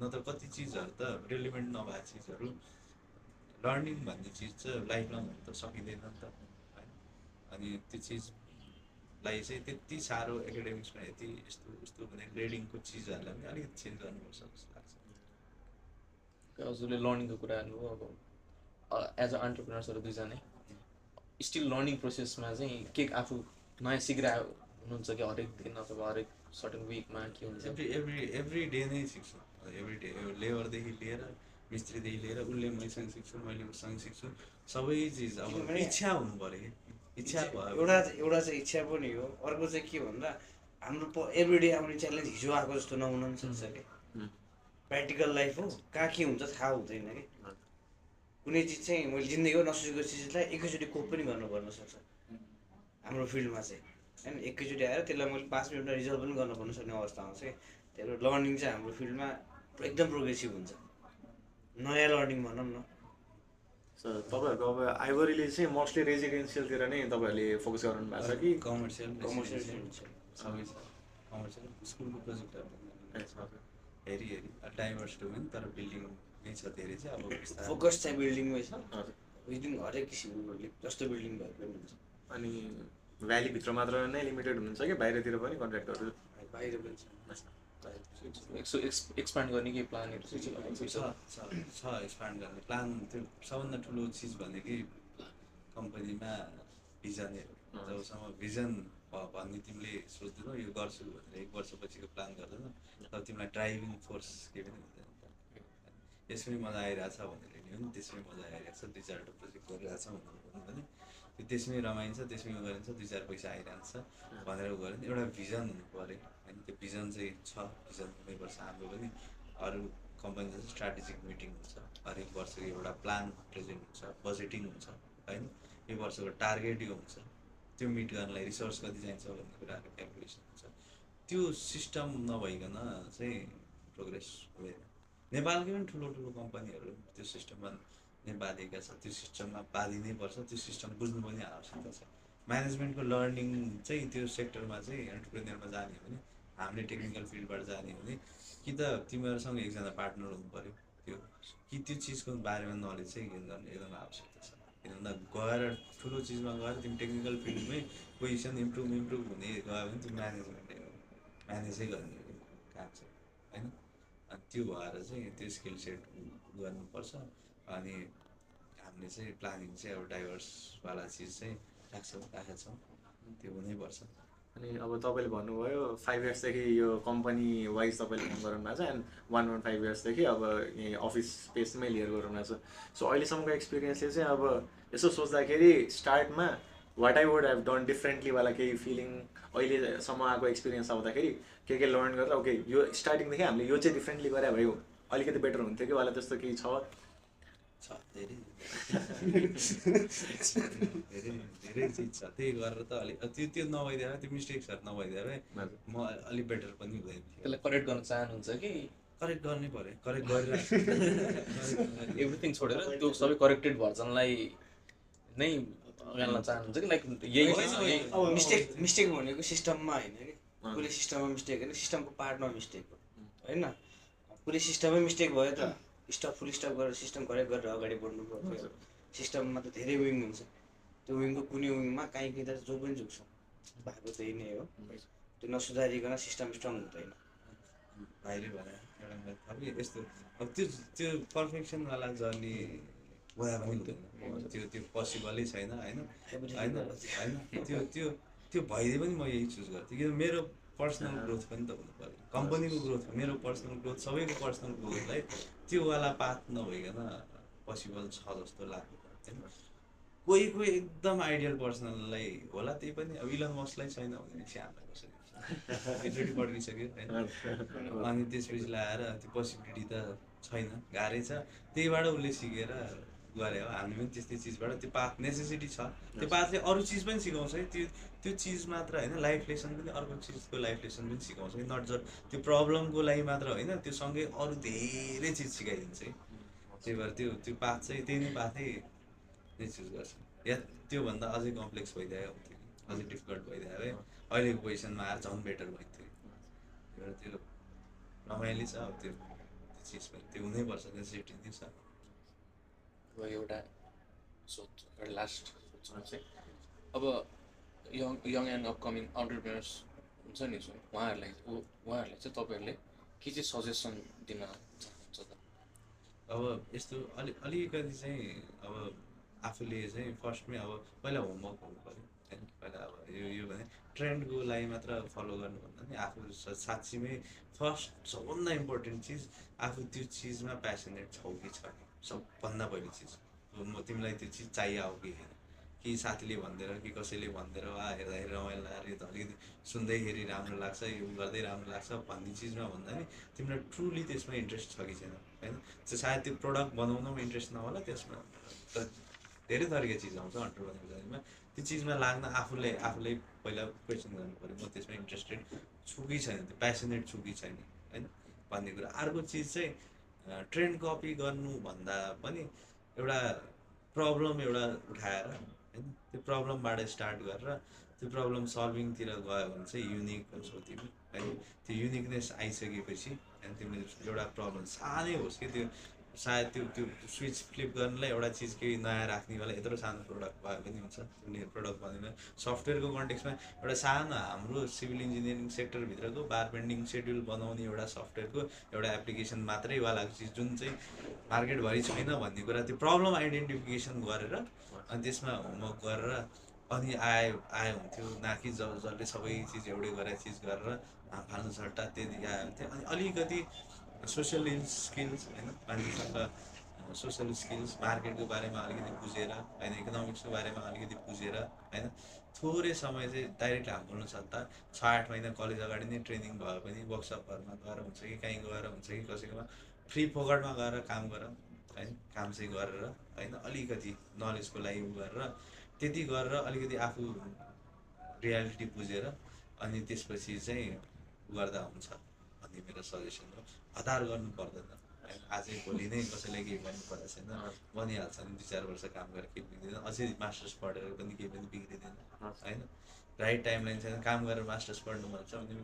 नत्र कति चिजहरू त रिलेभेन्ट नभएको चिजहरू, लर्निङ भन्ने चिज चाहिँ लाइफ लङ हुनु त सकिँदैन नि त होइन। अनि त्यो चिजलाई चाहिँ त्यति साह्रो एकाडेमिक्समा यति यस्तो उस्तो भने ग्रेडिङको चिजहरूलाई पनि अलिकति चेन्ज गर्नुपर्छ जस्तो लाग्छ। हजुरले लर्निङको कुरा गर्नुभयो, अब एज अ एन्टरप्रेनर्सहरू दुईजना स्टिल लर्निङ प्रोसेसमा चाहिँ के आफू नयाँ सिकिरहेको हुनुहुन्छ कि हरेक दिन अथवा हरेक सर्टेन विकमा के हुन्छ? एभ्री डे नै सिक्छु, एभ्री डे लेबरदेखि लिएर मिस्त्रीदेखि लिएर उसले मैसँग सिक्छु, मैले उसँग सिक्छु, सबै चिज अब इच्छा हुनु पऱ्यो कि इच्छा भयो। एउटा चाहिँ इच्छा पनि हो, अर्को चाहिँ के भन्दा हाम्रो एभ्रिडे आउने च्यालेन्ज हिजो आएको जस्तो नहुन पनि सक्छ कि। प्र्याक्टिकल लाइफ हो, कहाँ के हुन्छ थाहा हुँदैन कि। कुनै चिज चाहिँ मैले जिन्दगीमा नसोचेको चिजलाई एकैचोटि कोप पनि गर्नुपर्न सक्छ हाम्रो फिल्डमा चाहिँ होइन। एकैचोटि आएर त्यसलाई मैले 5 मिनटमा रिजल्भ पनि गर्न पर्न सक्ने अवस्था आउँछ कि। त्यही भएर लर्निङ चाहिँ हाम्रो फिल्डमा एकदम प्रोग्रेसिभ हुन्छ, नयाँ लर्निङ भनौँ न। तपाईँहरूको अब आइभरीले चाहिँ मोस्टली रेजिडेन्सियलतिर नै तपाईँहरूले फोकस गर्नु भएको छ कि कमर्सियल सबै छ? कमर्सियल स्कुलको प्रोजेक्टहरू हेरी डाइभर्स हो नि, तर बिल्डिङमै छ धेरै चाहिँ अब फोकस चाहिँ बिल्डिङमै छ। बिल्डिङ हरेक किसिमको बिल्डिङ जस्तो बिल्डिङ भए पनि हुन्छ। अनि भ्यालीभित्र मात्र नै लिमिटेड हुनुहुन्छ कि बाहिरतिर पनि कन्ट्र्याक्टरहरू? बाहिर पनि छ। एक्सपान्ड गर्ने केही प्लानहरू छ एक्सपान्ड गर्ने प्लान। त्यो सबभन्दा ठुलो चिज भनेकै कम्पनीमा भिजनहरू। जबसम्म भिजन भन्ने तिमीले सोच्दैनौ यो गर्छु भनेर 1 वर्षपछिको प्लान गर्दैन, तर तिमीलाई ड्राइभिङ फोर्स केही पनि हुँदैन। यसमै मजा आइरहेछ भनेर नि हो नि, त्यसमै मजा आइरहेको छ, 2-4वटा प्रोजेक्ट गरिरहेछ भन्नु भने त्यो त्यसमै रमाइन्छ, त्यसमै गरिन्छ, 2-4 पैसा आइरहन्छ भनेर गऱ्यो भने एउटा भिजन हुनु पऱ्यो होइन। त्यो भिजन चाहिँ छ, भिजन हुनैपर्छ। हाम्रो पनि अरू कम्पनी जस्तो स्ट्राटेजिक मिटिङ हुन्छ, हरेक वर्षको एउटा प्लान प्रेजेन्ट हुन्छ, बजेटिङ हुन्छ होइन, यो वर्षको टार्गेट यो हुन्छ, त्यो मिट गर्नलाई रिसोर्स कति चाहिन्छ भन्ने कुराहरू क्यालकुलेसन हुन्छ। त्यो सिस्टम नभइकन चाहिँ प्रोग्रेस हुँदैन। नेपालकै पनि ठुलो कम्पनीहरू त्यो सिस्टममा नै बाँधिएका छ, त्यो सिस्टममा बाँधिनै पर्छ, त्यो सिस्टम बुझ्नु पनि आवश्यकता छ। म्यानेजमेन्टको लर्निङ चाहिँ त्यो सेक्टरमा चाहिँ एन्टरप्रेन्योरमा जाने हो भने, हामीले टेक्निकल फिल्डबाट जाने हो भने कि त तिमीहरूसँग एकजना पार्टनर हुनु पऱ्यो, त्यो कि त्यो चिजको बारेमा नलेज चाहिँ गेन गर्ने एकदम आवश्यकता छ। किन भन्दा गएर ठुलो चिजमा गएर तिमी टेक्निकल फिल्डमै पोजिसन इम्प्रुभ हुने गयो भने त्यो म्यानेजै गर्ने काम छ होइन। अनि त्यो भएर चाहिँ त्यो स्किल सेट गर्नुपर्छ। अनि हामीले चाहिँ प्लानिङ चाहिँ अब डाइभर्सवाला चिज चाहिँ राखेका छौँ, त्यो हुनैपर्छ। अनि अब तपाईँले भन्नुभयो 5 इयर्सदेखि यो कम्पनी वाइज तपाईँले काम गर्नु भएको छ एन्ड 1.5 इयर्सदेखि अब यहीँ अफिस स्पेसमै लिएर गर्नु भएको छ। सो अहिलेसम्मको एक्सपिरियन्सले चाहिँ अब यसो सोच्दाखेरि स्टार्टमा what I would have done डिफ्रेन्टलीवाला केही फिलिङ, अहिलेसम्म आएको एक्सपिरियन्स आउँदाखेरि के लर्न गरेर ओके यो स्टार्टिङदेखि हामीले यो चाहिँ डिफ्रेन्टली गरे भए अलिकति बेटर हुन्थ्यो कि वाला त्यस्तो केही छ? धेरै चिज छ, त्यही गरेर त अलिक त्यो नभइदिएर त्यो मिस्टेक्सहरू नभइदिएर म अलिक बेटर पनि हुँदैन थियो। त्यसलाई करेक्ट गर्न चाहनुहुन्छ कि? करेक्ट गर्नै पऱ्यो, करेक्ट गरिरहेको एभ्रिथिङ छोडेर त्यो सबै करेक्टेड भर्जनलाई नै गर्न चाहनुहुन्छ कि लाइक यही मिस्टेक भनेको सिस्टममा होइन कि, पुरै सिस्टममा मिस्टेक होइन, सिस्टमको पार्टमा मिस्टेक हो होइन। पुरै सिस्टमै मिस्टेक भयो त फुल स्टप गरेर सिस्टम करेक्ट गरेर अगाडि बढ्नु पर्छ। सिस्टममा त धेरै विङ हुन्छ, त्यो विङको कुनै विङमा काहीँ त जो पनि झुक्छ, भएको त्यही नै हो। त्यो नसुधारिकन सिस्टम स्ट्रङ हुँदैन। भाइले भने थपी यस्तो अब त्यो पर्फेक्सनवाला जर्नी गए पनि हुँदैन त्यो पोसिबलै छैन होइन होइन होइन त्यो भइदिए पनि म यही चुज गर्थेँ किन मेरो पर्सनल ग्रोथ पनि त हुनु पऱ्यो कम्पनीको ग्रोथ मेरो पर्सनल ग्रोथ सबैको पर्सनल ग्रोथलाई त्योवाला पाथ नभइकन पोसिबल छ जस्तो लाग्यो होइन कोही एकदम आइडियल पर्सनललाई होला त्यही पनि अब इलन मस्कलाई छैन भने स्यामलाई कसरी एकचोटि पड्किसक्यो होइन अनि त्यसपछि लगाएर त्यो पोसिबिलिटी त छैन गाह्रै छ त्यहीबाट उसले सिकेर गरे हो हामी पनि त्यस्तै चिजबाट त्यो पाथ नेसेसिटी छ त्यो पाथले अरू चिज पनि सिकाउँछ है त्यो चिज मात्र होइन लाइफ लेसन पनि अर्को चिजको लाइफ लेसन पनि सिकाउँछ है नट जस्ट त्यो प्रब्लमको लागि मात्र होइन त्यो सँगै अरू धेरै चिज सिकाइदिन्छ है त्यही भएर त्यो पाथ चाहिँ त्यही नै पाथै नै चुज गर्छ या त्योभन्दा अझै कम्प्लेक्स भइदियो हुन्थ्यो अझै डिफिकल्ट भइदियो है अहिलेको पोजिसनमा आएर झन् बेटर भइन्थ्यो त्यही भएर त्यो रमाइलो छ अब त्यो चिज पनि त्यो हुनैपर्छ नेसेसिटी नै छ अब एउटा लास्ट सोध्नु चाहिँ अब यङ एन्ड अपकमिङ अन्टरप्रेनर्स हुन्छ नि जुन उहाँहरूलाई चाहिँ तपाईँहरूले के चाहिँ सजेसन दिन चाहनुहुन्छ त अब यस्तो अलिकति चाहिँ अब आफूले चाहिँ फर्स्टमै अब पहिला होमवर्क हुनु पऱ्यो होइन पहिला अब यो भने ट्रेन्डको लागि मात्र फलो गर्नुभन्दा नि आफू साँच्चीमै फर्स्ट सबभन्दा इम्पोर्टेन्ट चिज आफू त्यो चिजमा प्यासनेट छौ कि छैन सबभन्दा पहिलो चिज म तिमीलाई त्यो चिज चाहियो हो कि होइन कि साथीले भनिदिएर कि कसैले भनिदिएर हेर्दाखेरि रमाइलो लाग्यो त अलिकति सुन्दैखेरि राम्रो लाग्छ यो गर्दै राम्रो लाग्छ भन्ने चिजमा भन्दा नि तिमीलाई ट्रुली त्यसमा इन्ट्रेस्ट छ कि छैन होइन त्यो सायद त्यो प्रडक्ट बनाउनमा इन्ट्रेस्ट नहोला त्यसमा त धेरै थरीका चिज आउँछ अन्टरप्रेन्योर जर्नीमा त्यो चिजमा लाग्न आफूलाई पहिला क्वेसन गर्नु पऱ्यो म त्यसमा इन्ट्रेस्टेड छु कि छैन त्यो प्यासनेट छु कि छैन होइन भन्ने कुरा अर्को चिज चाहिँ ट्रेन्ड कपी गर्नुभन्दा पनि एउटा प्रब्लम एउटा उठाएर होइन त्यो प्रब्लमबाट स्टार्ट गरेर त्यो प्रब्लम सल्भिङतिर गयो भने चाहिँ युनिक हुन्छौ तिमी होइन त्यो युनिकनेस आइसकेपछि होइन तिमीले एउटा प्रब्लम सानै होस् कि त्यो सायद त्यो स्विच फ्लिप गर्नलाई एउटा चिज केही नयाँ राख्नेवाला यत्रो सानो प्रडक्ट भए पनि हुन्छ तिमीले प्रडक्ट बनिँदैन सफ्टवेयरको कन्टेक्समा एउटा सानो हाम्रो सिभिल इन्जिनियरिङ सेक्टरभित्रको बार बेन्डिङ सेड्युल बनाउने एउटा सफ्टवेयरको एउटा एप्लिकेसन मात्रैवालाको चिज जुन चाहिँ मार्केटभरि छैन भन्ने कुरा त्यो प्रब्लम आइडेन्टिफिकेसन गरेर अनि त्यसमा होमवर्क गरेर अनि आयो हुन्थ्यो न कि जसले सबै चिज एउटै गरेर चिज गरेर फाल्नु सट्टा त्यति आयो हुन्थ्यो अनि अलिकति सोसियल स्किल्स होइन मान्छेसँग सोसियल स्किल्स मार्केटको बारेमा अलिकति बुझेर होइन इकोनोमिक्सको बारेमा अलिकति बुझेर होइन थोरै समय चाहिँ डाइरेक्ट हाल्नु सट्टा 6-8 महिना कलेज अगाडि नै ट्रेनिङ भयो भने वर्कसपहरूमा गएर हुन्छ कि कहीँ गएर हुन्छ कि कसैकोमा फ्री फोकटमा गएर काम गर होइन काम चाहिँ गरेर होइन अलिकति नलेजको लागि गरेर त्यति गरेर अलिकति आफू रियालिटी बुझेर अनि त्यसपछि चाहिँ गर्दा हुन्छ भन्ने मेरो सजेसन हो हतार गर्नु पर्दैन होइन आजै भोलि नै कसैलाई केही गर्नु पर्दा छैन बनिहाल्छ नि 2-4 वर्ष काम गरेर केही बिग्रिँदैन अझै मास्टर्स पढेर पनि केही पनि बिग्रिँदैन होइन राइट टाइमलाइन छैन काम गरेर मास्टर्स पढ्नु मन छ भने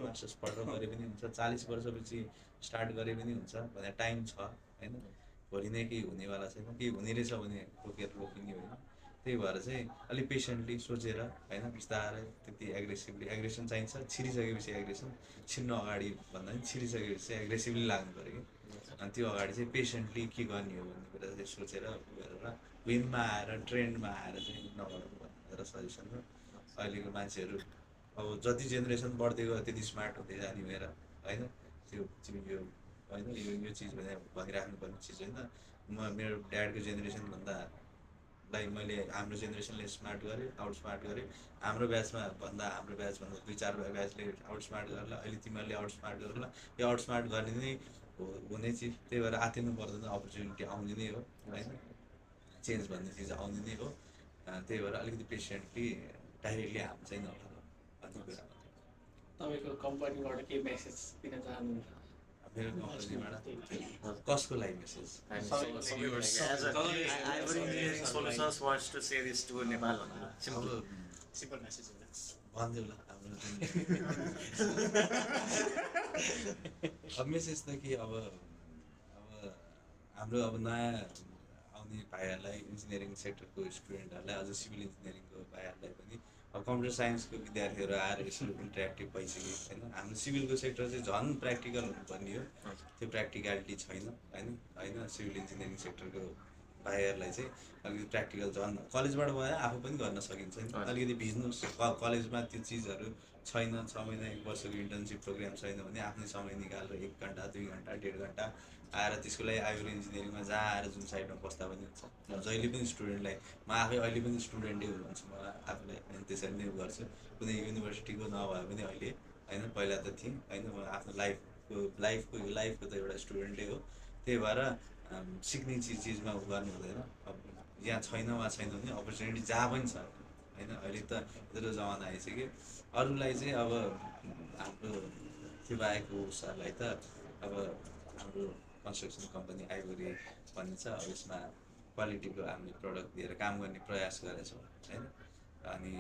मास्टर्स पढेर गरे पनि हुन्छ 40 वर्षपछि स्टार्ट गरे पनि हुन्छ भने टाइम छ होइन भोलि नै केही हुनेवाला छैन केही हुने रहेछ भने रोकेर रोकिने होइन त्यही भएर चाहिँ अलिक पेसेन्टली सोचेर होइन बिस्तारै त्यति एग्रेसन चाहिन्छ छिरिसकेपछि एग्रेसन छिर्नु अगाडि भन्दा पनि छिरिसकेपछि चाहिँ एग्रेसिभली लाग्नु पऱ्यो कि अनि त्यो अगाडि चाहिँ पेसेन्टली के गर्ने हो भन्ने कुरा चाहिँ सोचेर गरेर विनमा आएर ट्रेन्डमा आएर चाहिँ नगर्नु भन्ने मेरो सजेसन हो अहिलेको मान्छेहरू अब जति जेनेरेसन बढ्दै गयो त्यति स्मार्ट हुँदै जाने भएर होइन त्यो यो होइन यो चिज भनिराख्नुपर्ने चिज होइन म मेरो ड्याडको जेनेरेसनभन्दा मैले हाम्रो जेनेरेसनले स्मार्ट गरेँ आउटस्मार्ट गरेँ हाम्रो ब्याचमा भन्दा 2-4 ब्याचले आउटस्मार्ट गर्ला अहिले तिमीहरूले आउटस्मार्ट गर्ला यो आउटस्मार्ट गर्ने नै हुने चिज त्यही भएर आतिनु पर्दैन अपर्च्युनिटी आउने नै हो होइन चेन्ज भन्ने चिज आउने नै हो त्यही भएर अलिकति पेसेन्टली डाइरेक्टली हाम चाहिँ नहोला भन्ने कुरा तपाईँको कम्पनीबाट केही मेसेज दिन चाहनुहुन्छ मेरो कम्पनीबाट कसको लागि message Ivory Engineering Solutions wants to say this to Nepal भनेर सिम्पल मेसेज हो भनिदेऊ ल हाम्रो अब मेसेज त के अब हाम्रो अब नयाँ आउने भाइहरूलाई इन्जिनियरिङ सेक्टरको स्टुडेन्टहरूलाई अझ सिभिल इन्जिनियरिङको भाइहरूलाई पनि अब कम्प्युटर साइन्सको विद्यार्थीहरू आएर यसरी इन्टरेक्टिभ भइसक्यो होइन। हाम्रो सिभिलको सेक्टर चाहिँ झन् प्र्याक्टिकल हुनुपर्ने हो, त्यो प्र्याक्टिकलिटी छैन होइन सिभिल इन्जिनियरिङ सेक्टरको भाइहरूलाई चाहिँ अलिकति प्र्याक्टिकल झन् कलेजबाट भए आफू पनि गर्न सकिन्छ नि, अलिकति भिज्नुहोस्। कलेजमा त्यो चिजहरू छैन, 6 महिना 1 वर्षको इन्टर्नसिप प्रोग्राम छैन भने आफ्नै समय निकालेर 1 घन्टा 2 घन्टा 1.5 घन्टा आएर त्यसको लागि आइभरी इन्जिनियरिङमा जहाँ आएर जुन साइडमा बस्दा पनि हुन्छ। म जहिले पनि स्टुडेन्टलाई, म आफै अहिले पनि स्टुडेन्टै हुनुहुन्छ, म आफूलाई त्यसरी नै गर्छु। कुनै युनिभर्सिटीको नभए पनि अहिले होइन, पहिला त थिएँ होइन, म आफ्नो लाइफको त एउटा स्टुडेन्टै हो। त्यही भएर सिक्ने चिजमा गर्नु हुँदैन। अब यहाँ छैन वा छैन भने अपर्च्युनिटी जहाँ पनि छ होइन। अहिले त यत्रो जमाना आइसक्यो। अरूलाई चाहिँ अब हाम्रो त्यो बाहेकको उसहरूलाई त अब हाम्रो कन्स्ट्रक्सन कम्पनी आइभरी भन्ने छ, अब यसमा क्वालिटीको हामीले प्रडक्ट दिएर काम गर्ने प्रयास गरेछौँ होइन। अनि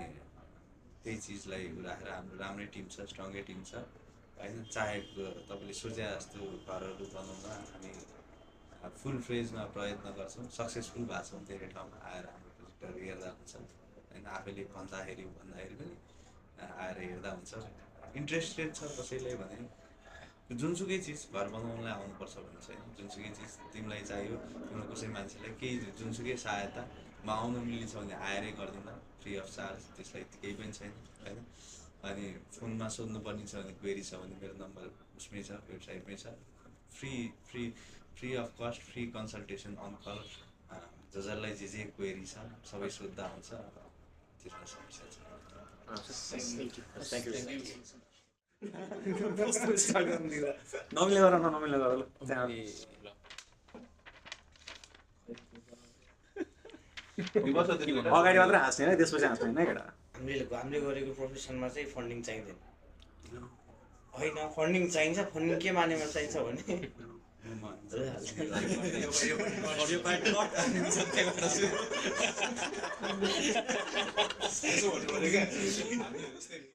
त्यही चिजलाई राखेर हाम्रो राम्रै टिम छ, स्ट्रङ्गै टिम छ होइन। चाहेको तपाईँले सोचे जस्तो घरहरू बनाउन हामी फुल फ्रेजमा प्रयत्न गर्छौँ। सक्सेसफुल भएको छौँ धेरै ठाउँमा आएर हाम्रो प्रोजेक्टहरू हेर्दा हुन्छ होइन। आफैले भन्दाखेरि पनि आएर हेर्दा हुन्छ। इन्ट्रेस्टेड छ कसैले भने जुनसुकै चिज घर बनाउनलाई आउनुपर्छ भन्ने छैन। जुनसुकै चिज तिमीलाई चाहियो, तिम्रो कसै मान्छेलाई केही जुनसुकै सहायता म आउनु मिल्ने छ भने आएरै गरिदिउँला, फ्री अफ चार्ज, त्यसलाई केही पनि छैन होइन। अनि फोनमा सोध्नुपर्ने छ भने क्वेरी छ भने मेरो नम्बर उसमै छ, वेबसाइटमै छ। Free of cost, free consultation on call. जसलाई जे क्वेरी छ सबै सोद्धा हुन्छ, त्यसमा समस्या छ। नमिले गर ल त्यहाँ अगाडि मात्रै हाँस्ने होइन, त्यसपछि हाँस्ने होइन केटा। हामीले गरेको प्रोफेसनमा चाहिँ फन्डिङ चाहिँदैन होइन। फन्डिङ चाहिन्छ, फन्डिङ के मानेमा चाहिन्छ भने